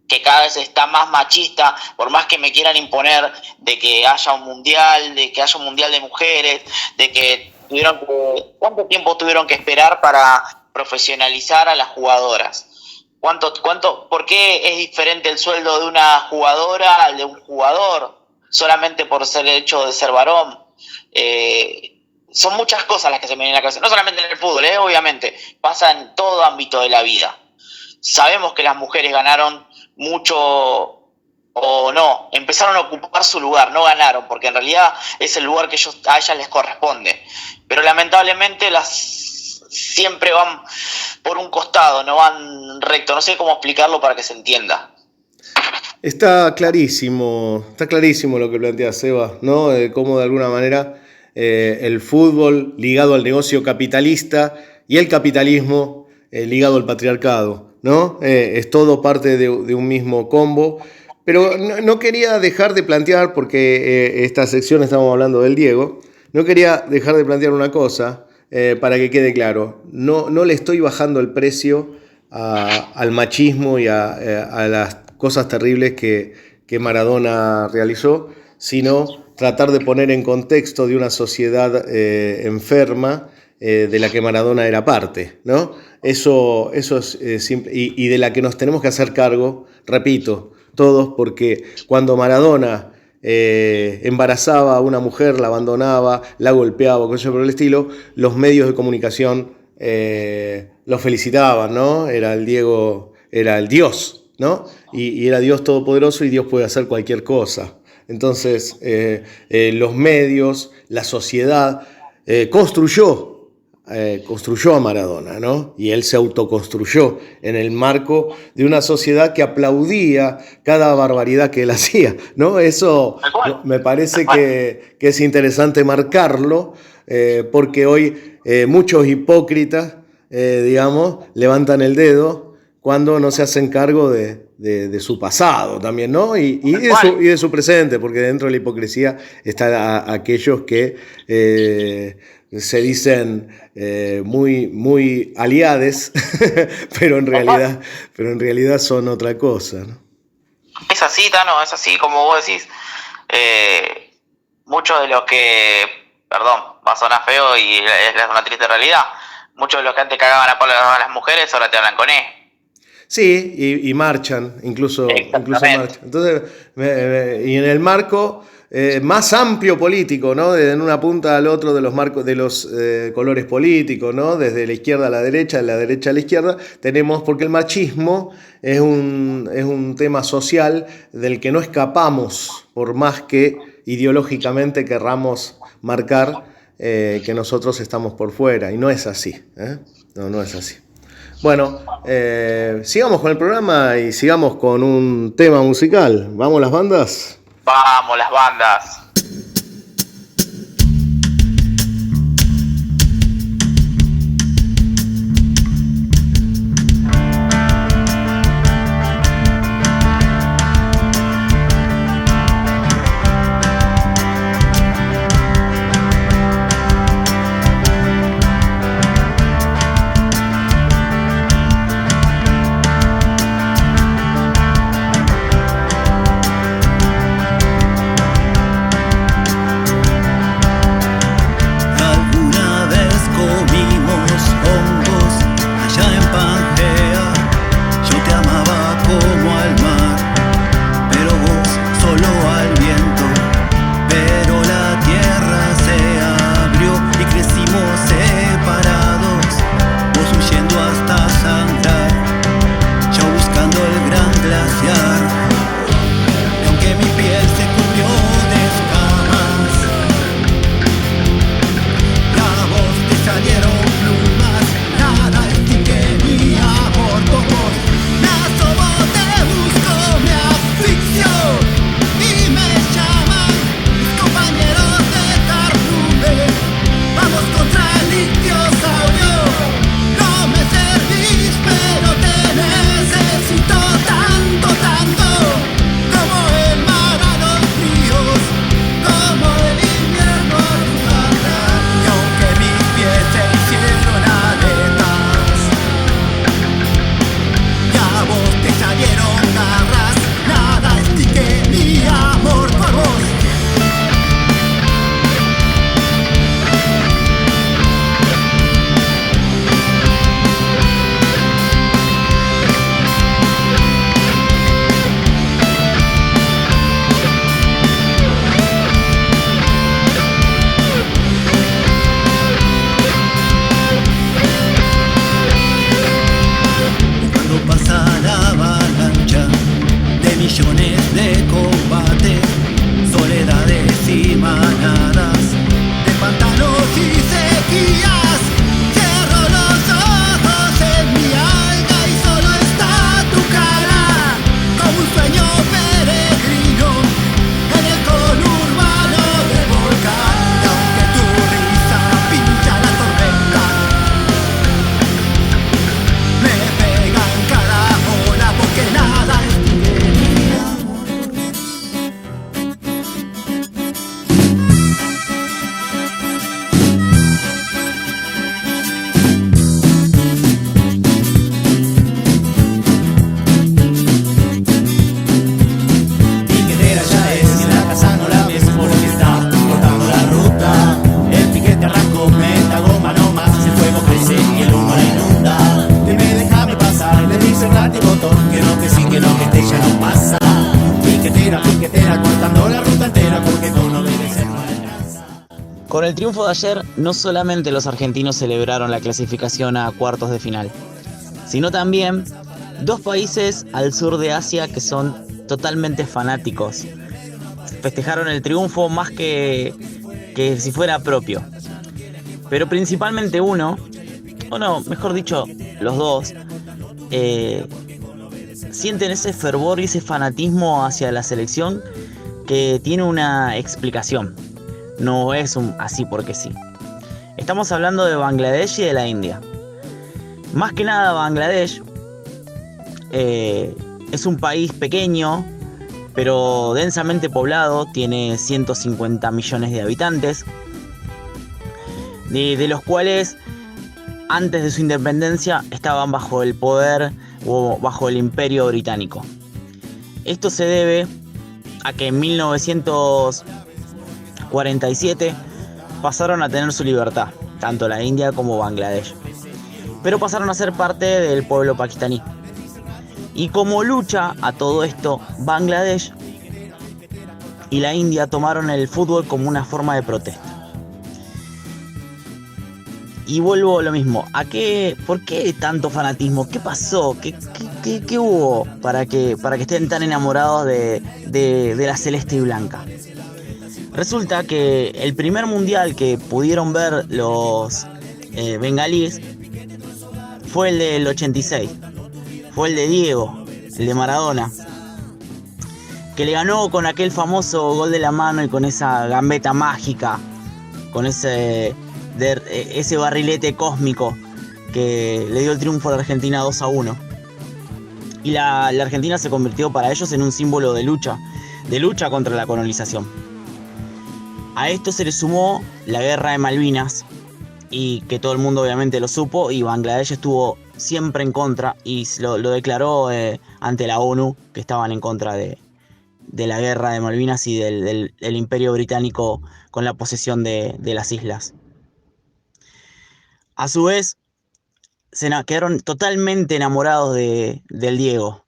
que cada vez está más machista, por más que me quieran imponer de que haya un mundial de mujeres, de que ¿Cuánto tiempo tuvieron que esperar para profesionalizar a las jugadoras? ¿Por qué es diferente el sueldo de una jugadora al de un jugador? Solamente por ser el hecho de ser varón. Son muchas cosas las que se me vienen a la cabeza. No solamente en el fútbol, obviamente. Pasa en todo ámbito de la vida. Sabemos que las mujeres ganaron mucho o no. Empezaron a ocupar su lugar, no ganaron, porque en realidad es el lugar que a ellas les corresponde. Pero lamentablemente siempre van por un costado, no van recto. No sé cómo explicarlo para que se entienda. Está clarísimo lo que plantea Seba, ¿no? Cómo de alguna manera el fútbol ligado al negocio capitalista y el capitalismo ligado al patriarcado, ¿no? Es todo parte de un mismo combo. Pero no quería dejar de plantear, porque esta sección estamos hablando del Diego, no quería dejar de plantear una cosa para que quede claro. No le estoy bajando el precio al machismo y a las cosas terribles que Maradona realizó, sino tratar de poner en contexto de una sociedad enferma de la que Maradona era parte, ¿no? Eso es simple, y de la que nos tenemos que hacer cargo, repito, todos, porque cuando Maradona embarazaba a una mujer, la abandonaba, la golpeaba, cosas por el estilo, los medios de comunicación lo felicitaban, ¿no? Era el Diego, era el Dios, ¿no? Y era Dios todopoderoso y Dios puede hacer cualquier cosa. Entonces, los medios, la sociedad construyó a Maradona, ¿no? Y él se autoconstruyó en el marco de una sociedad que aplaudía cada barbaridad que él hacía, ¿no? Eso me parece que es interesante marcarlo, porque hoy muchos hipócritas, digamos, levantan el dedo cuando no se hacen cargo de su pasado también, ¿no? Y de su presente, porque dentro de la hipocresía están aquellos que se dicen muy aliades, pero en realidad son otra cosa, ¿no? Es así, Tano, es así, como vos decís. Muchos de los que, perdón, va a sonar feo y es una triste realidad, muchos de los que antes cagaban a palo a las mujeres ahora te hablan con él. Sí, y marchan, incluso marchan. Entonces, y en el marco más amplio político, ¿no? De una punta al otro de los marcos, de los colores políticos, ¿no? Desde la izquierda a la derecha, de la derecha a la izquierda, tenemos, porque el machismo es un tema social del que no escapamos, por más que ideológicamente querramos marcar que nosotros estamos por fuera, y no es así, ¿eh? No es así. Bueno, sigamos con el programa y sigamos con un tema musical. ¿Vamos las bandas? Vamos las bandas. Thank Con el triunfo de ayer, no solamente los argentinos celebraron la clasificación a cuartos de final, sino también dos países al sur de Asia que son totalmente fanáticos. Festejaron el triunfo más que si fuera propio. Pero principalmente uno, o no, mejor dicho, los dos, sienten ese fervor y ese fanatismo hacia la selección que tiene una explicación. No es así porque sí. Estamos hablando de Bangladesh y de la India. Más que nada Bangladesh es un país pequeño, pero densamente poblado, tiene 150 millones de habitantes, de los cuales antes de su independencia estaban bajo el poder o bajo el Imperio Británico. Esto se debe a que en 1947 pasaron a tener su libertad, tanto la India como Bangladesh, pero pasaron a ser parte del pueblo pakistaní. Y como lucha a todo esto, Bangladesh y la India tomaron el fútbol como una forma de protesta. Y vuelvo a lo mismo, ¿por qué tanto fanatismo? ¿Qué pasó? ¿Qué hubo para que estén tan enamorados de la celeste y blanca? Resulta que el primer mundial que pudieron ver los bengalíes fue el del 86. Fue el de Diego, el de Maradona, que le ganó con aquel famoso gol de la mano y con esa gambeta mágica, con ese barrilete cósmico que le dio el triunfo a la Argentina 2-1. Y la Argentina se convirtió para ellos en un símbolo de lucha contra la colonización. A esto se le sumó la guerra de Malvinas, y que todo el mundo obviamente lo supo, y Bangladesh estuvo siempre en contra y lo declaró ante la ONU, que estaban en contra de la guerra de Malvinas y del Imperio Británico con la posesión de las islas. A su vez, quedaron totalmente enamorados del Diego.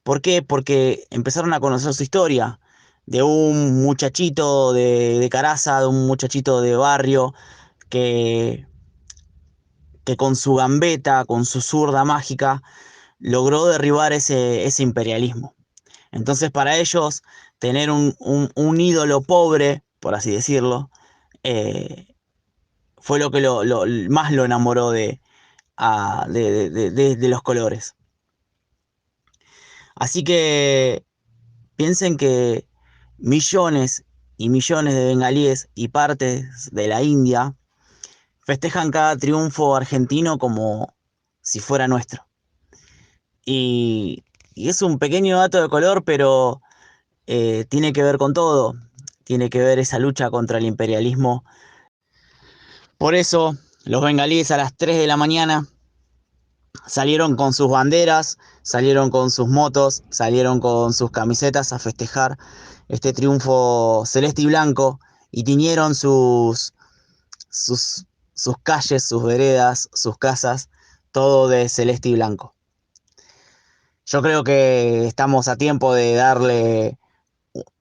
¿Por qué? Porque empezaron a conocer su historia, de un muchachito de Caraza, de un muchachito de barrio, que con su gambeta, con su zurda mágica, logró derribar ese imperialismo. Entonces, para ellos, tener un ídolo pobre, por así decirlo, fue lo que más lo enamoró de los colores. Así que piensen que millones y millones de bengalíes y partes de la India festejan cada triunfo argentino como si fuera nuestro. Y es un pequeño dato de color, pero tiene que ver con todo. Tiene que ver esa lucha contra el imperialismo. Por eso, los bengalíes a las 3 de la mañana salieron con sus banderas, salieron con sus motos, salieron con sus camisetas a festejar este triunfo celeste y blanco, y tiñeron sus calles, sus veredas, sus casas, todo de celeste y blanco. Yo creo que estamos a tiempo de darle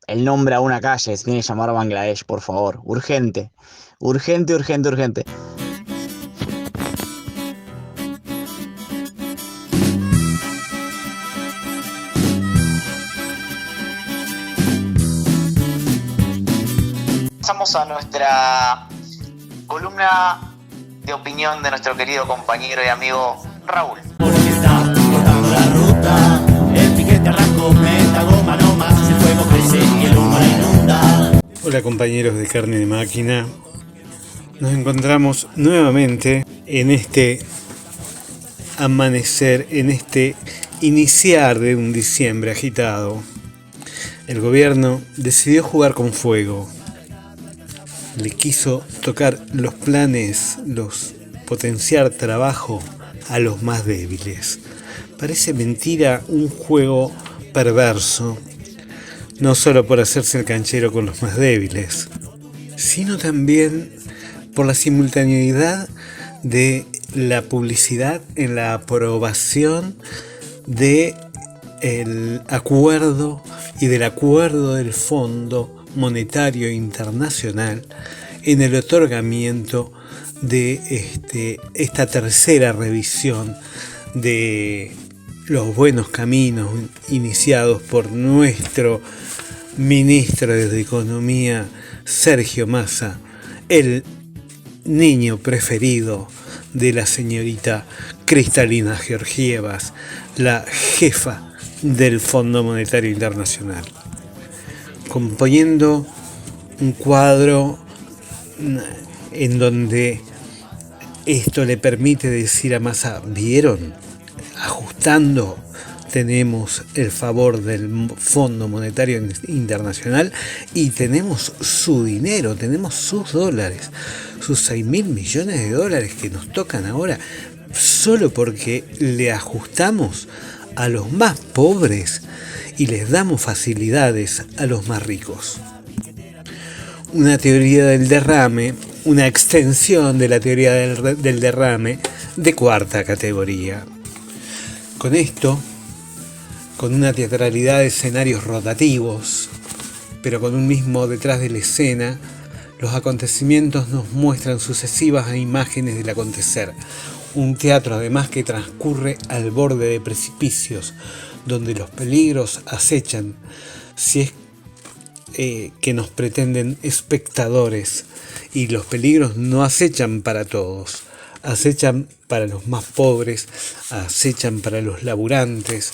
el nombre a una calle, se tiene que llamar Bangladesh, por favor, urgente, urgente, urgente, urgente. Pasamos a nuestra columna de opinión de nuestro querido compañero y amigo Raúl. Porque está cortando la ruta, el piquete arrancó, meta goma no más, el fuego crece y el humo la inunda. Hola compañeros de Carne de Máquina, nos encontramos nuevamente en este amanecer, en este iniciar de un diciembre agitado. El gobierno decidió jugar con fuego. Le quiso tocar los planes, potenciar trabajo a los más débiles. Parece mentira, un juego perverso, no solo por hacerse el canchero con los más débiles, sino también por la simultaneidad de la publicidad en la aprobación del acuerdo y del acuerdo del Fondo Monetario Internacional, en el otorgamiento de esta tercera revisión de los buenos caminos iniciados por nuestro ministro de Economía, Sergio Massa, el niño preferido de la señorita Cristalina Georgievas, la jefa del Fondo Monetario Internacional, componiendo un cuadro en donde esto le permite decir a Massa: ¿vieron? Ajustando tenemos el favor del Fondo Monetario Internacional y tenemos su dinero, tenemos sus dólares, sus 6.000 millones de dólares que nos tocan ahora, solo porque le ajustamos a los más pobres y les damos facilidades a los más ricos. Una teoría del derrame, una extensión de la teoría del derrame de cuarta categoría. Con esto, con una teatralidad de escenarios rotativos, pero con un mismo detrás de la escena, los acontecimientos nos muestran sucesivas imágenes del acontecer. Un teatro además que transcurre al borde de precipicios, donde los peligros acechan, si es que nos pretenden espectadores, y los peligros no acechan para todos, acechan para los más pobres, acechan para los laburantes,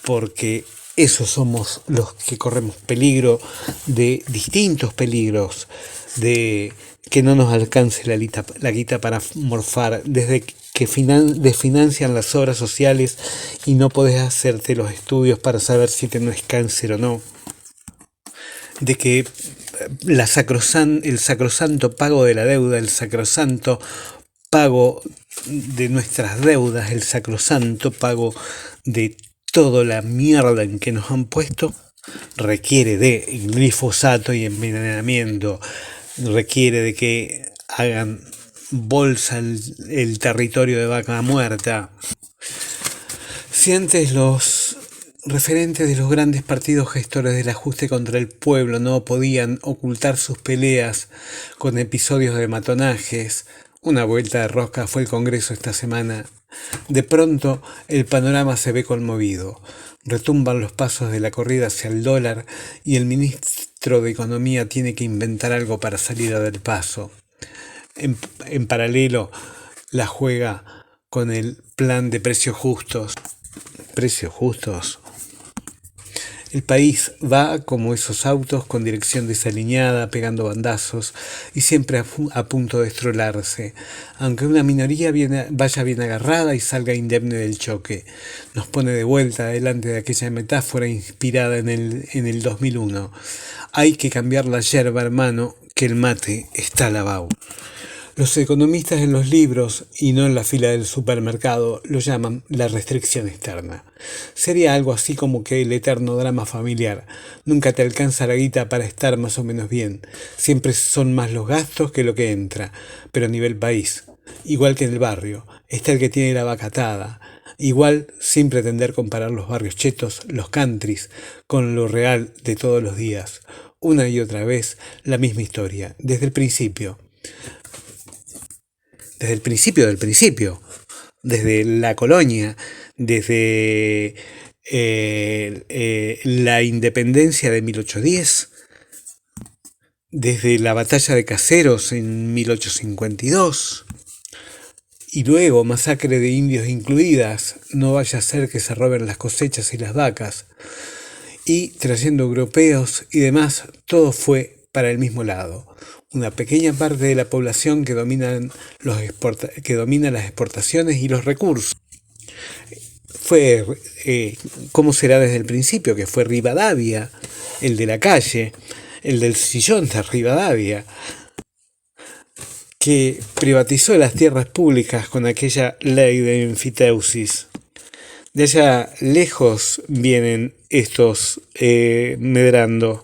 porque esos somos los que corremos peligro de distintos peligros, de que no nos alcance la guita para morfar, desde que desfinancian las obras sociales y no podés hacerte los estudios para saber si tenés cáncer o no, de que el sacrosanto pago de la deuda, el sacrosanto pago de nuestras deudas, el sacrosanto pago de toda la mierda en que nos han puesto, requiere de glifosato y envenenamiento, requiere de que hagan bolsa el territorio de vaca muerta. Si antes los referentes de los grandes partidos gestores del ajuste contra el pueblo no podían ocultar sus peleas con episodios de matonajes, una vuelta de rosca fue el Congreso esta semana. De pronto el panorama se ve conmovido. Retumban los pasos de la corrida hacia el dólar y el ministro de Economía tiene que inventar algo para salir del paso. En paralelo, la juega con el plan de precios justos. ¿Precios justos? El país va como esos autos con dirección desalineada, pegando bandazos y siempre a punto de estrolarse, aunque una minoría vaya bien agarrada y salga indemne del choque. Nos pone de vuelta delante de aquella metáfora inspirada en el 2001. Hay que cambiar la yerba, hermano, que el mate está lavado. Los economistas en los libros y no en la fila del supermercado lo llaman la restricción externa. Sería algo así como que el eterno drama familiar. Nunca te alcanza la guita para estar más o menos bien. Siempre son más los gastos que lo que entra, pero a nivel país. Igual que en el barrio, está el que tiene la vaca atada. Igual, sin pretender comparar los barrios chetos, los countries, con lo real de todos los días. Una y otra vez, la misma historia, desde el principio. Desde el principio del principio, desde la colonia, desde la independencia de 1810, desde la batalla de Caseros en 1852, y luego masacre de indios incluidas, no vaya a ser que se roben las cosechas y las vacas, y trayendo europeos y demás, todo fue para el mismo lado. Una pequeña parte de la población que domina las exportaciones y los recursos. Fue, ¿cómo será desde el principio? Que fue Rivadavia, el de la calle, el del sillón de Rivadavia, que privatizó las tierras públicas con aquella ley de enfiteusis. De allá lejos vienen estos medrando.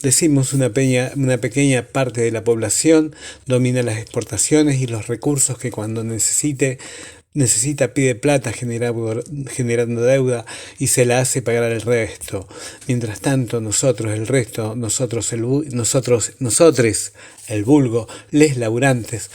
Decimos una pequeña parte de la población domina las exportaciones y los recursos que cuando necesite necesita, pide plata generando deuda y se la hace pagar al resto. Mientras tanto, nosotros, el resto, nosotros, el vulgo, les laburantes,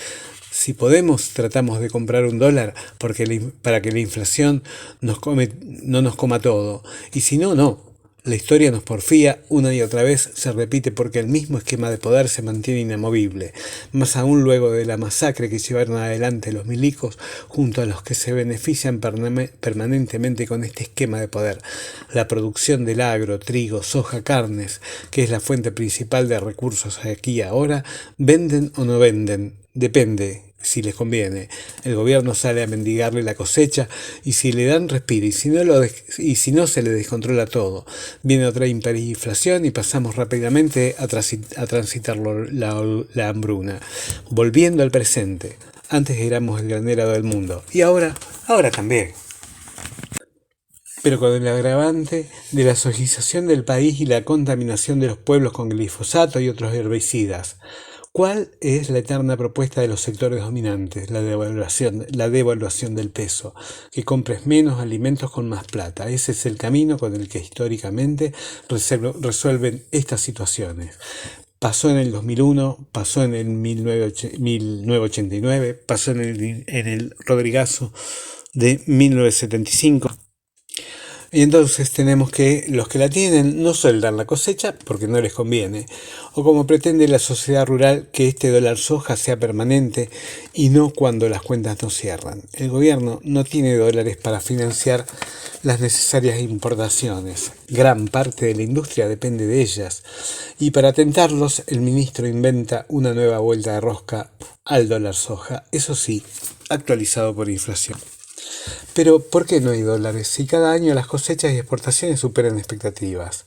si podemos, tratamos de comprar un dólar para que la inflación no nos coma todo. Y si no, no. La historia nos porfía una y otra vez, se repite porque el mismo esquema de poder se mantiene inamovible, más aún luego de la masacre que llevaron adelante los milicos junto a los que se benefician permanentemente con este esquema de poder. La producción del agro, trigo, soja, carnes, que es la fuente principal de recursos aquí y ahora, ¿venden o no venden? Depende. Si les conviene, el gobierno sale a mendigarle la cosecha y si le dan respiro y si no se le descontrola todo. Viene otra hiperinflación y pasamos rápidamente a transitar la hambruna. Volviendo al presente, antes éramos el granero del mundo y ahora también. Pero con el agravante de la sojización del país y la contaminación de los pueblos con glifosato y otros herbicidas. ¿Cuál es la eterna propuesta de los sectores dominantes? La devaluación del peso, que compres menos alimentos con más plata. Ese es el camino con el que históricamente resuelven estas situaciones. Pasó en el 2001, pasó en el 1989, pasó en el Rodrigazo de 1975. Y entonces tenemos que los que la tienen no sueldan la cosecha porque no les conviene, o como pretende la sociedad rural que este dólar soja sea permanente y no cuando las cuentas no cierran. El gobierno no tiene dólares para financiar las necesarias importaciones. Gran parte de la industria depende de ellas y para tentarlos el ministro inventa una nueva vuelta de rosca al dólar soja, eso sí, actualizado por inflación. Pero, ¿por qué no hay dólares si cada año las cosechas y exportaciones superan expectativas?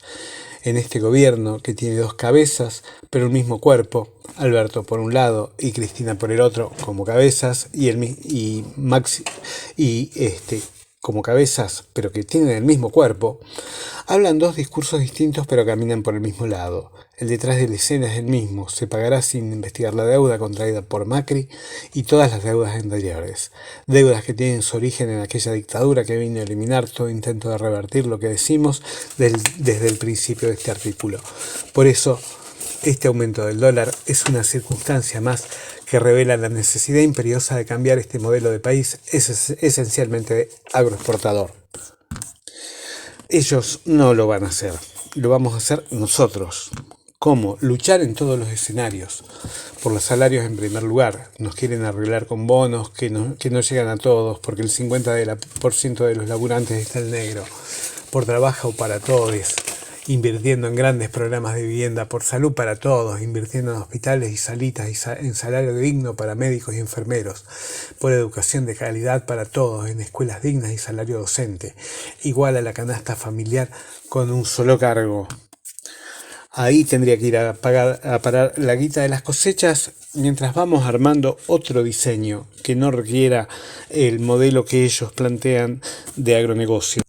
En este gobierno, que tiene dos cabezas, pero un mismo cuerpo, Alberto por un lado y Cristina por el otro, como cabezas, como cabezas, pero que tienen el mismo cuerpo, hablan dos discursos distintos pero caminan por el mismo lado. El detrás de la escena es el mismo, se pagará sin investigar la deuda contraída por Macri y todas las deudas anteriores. Deudas que tienen su origen en aquella dictadura que vino a eliminar todo intento de revertir lo que decimos desde el principio de este artículo. Por eso, este aumento del dólar es una circunstancia más que revela la necesidad imperiosa de cambiar este modelo de país esencialmente agroexportador. Ellos no lo van a hacer, lo vamos a hacer nosotros. ¿Cómo? Luchar en todos los escenarios. Por los salarios en primer lugar. Nos quieren arreglar con bonos que no llegan a todos porque el 50% de los laburantes está en negro. Por trabajo para todos. Invirtiendo en grandes programas de vivienda, por salud para todos, invirtiendo en hospitales y salitas en salario digno para médicos y enfermeros, por educación de calidad para todos, en escuelas dignas y salario docente, igual a la canasta familiar con un solo cargo. Ahí tendría que ir a parar la guita de las cosechas mientras vamos armando otro diseño que no requiera el modelo que ellos plantean de agronegocio.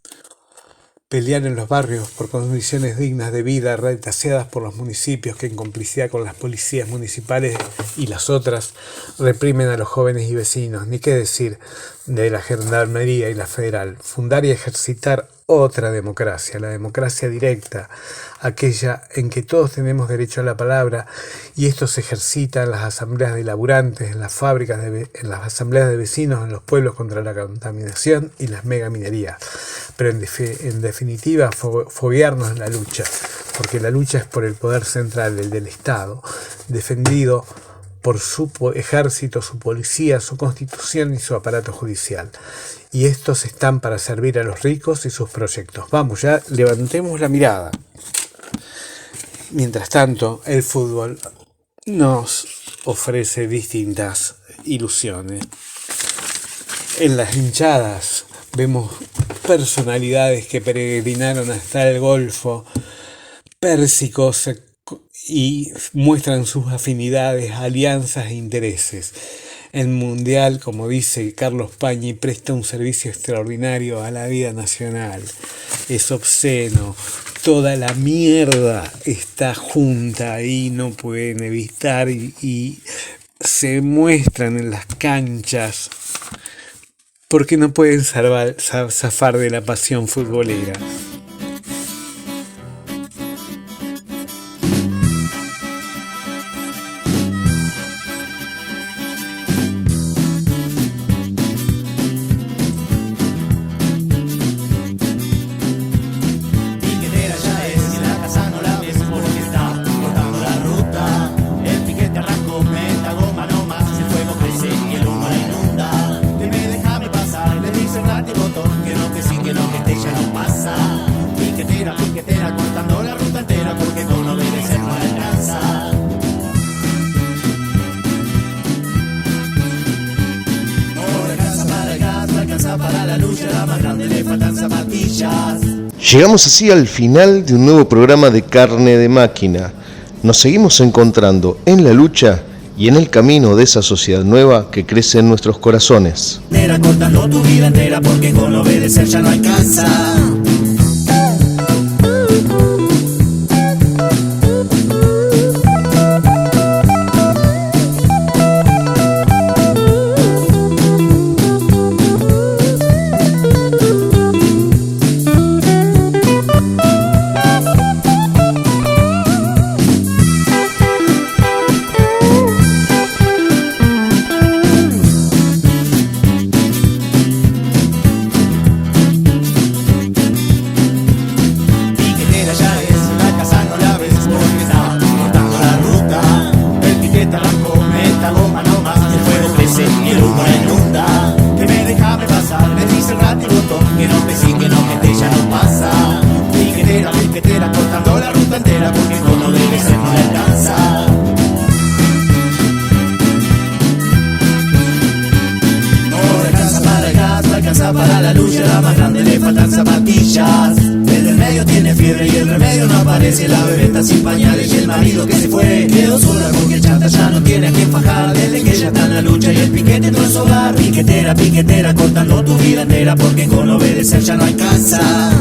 Pelear en los barrios por condiciones dignas de vida retaseadas por los municipios que en complicidad con las policías municipales y las otras reprimen a los jóvenes y vecinos, ni qué decir de la Gendarmería y la Federal. Fundar y ejercitar otra democracia, la democracia directa, aquella en que todos tenemos derecho a la palabra y esto se ejercita en las asambleas de laburantes, en las fábricas, en las asambleas de vecinos, en los pueblos contra la contaminación y las megaminerías. Pero en definitiva, foguearnos en la lucha, porque la lucha es por el poder central, el del Estado, defendido por su ejército, su policía, su constitución y su aparato judicial. Y estos están para servir a los ricos y sus proyectos. Vamos, ya levantemos la mirada. Mientras tanto, el fútbol nos ofrece distintas ilusiones. En las hinchadas vemos personalidades que peregrinaron hasta el Golfo Pérsico y muestran sus afinidades, alianzas e intereses. El Mundial, como dice Carlos Pañi, presta un servicio extraordinario a la vida nacional. Es obsceno. Toda la mierda está junta ahí, no pueden evitar y se muestran en las canchas porque no pueden zafar de la pasión futbolera. Llegamos así al final de un nuevo programa de Carne de Máquina. Nos seguimos encontrando en la lucha y en el camino de esa sociedad nueva que crece en nuestros corazones. Cortando tu vida entera porque con obedecer ya no alcanza. Para la lucha, la más grande le faltan zapatillas. El del medio tiene fiebre y el remedio no aparece. La bebé está sin pañales y el marido que se fue quedó sola porque el chanta ya no tiene a quien fajar. Desde que ella está en la lucha y el piquete entró en su hogar. Piquetera, piquetera, cortando tu vida entera porque con obedecer ya no alcanza.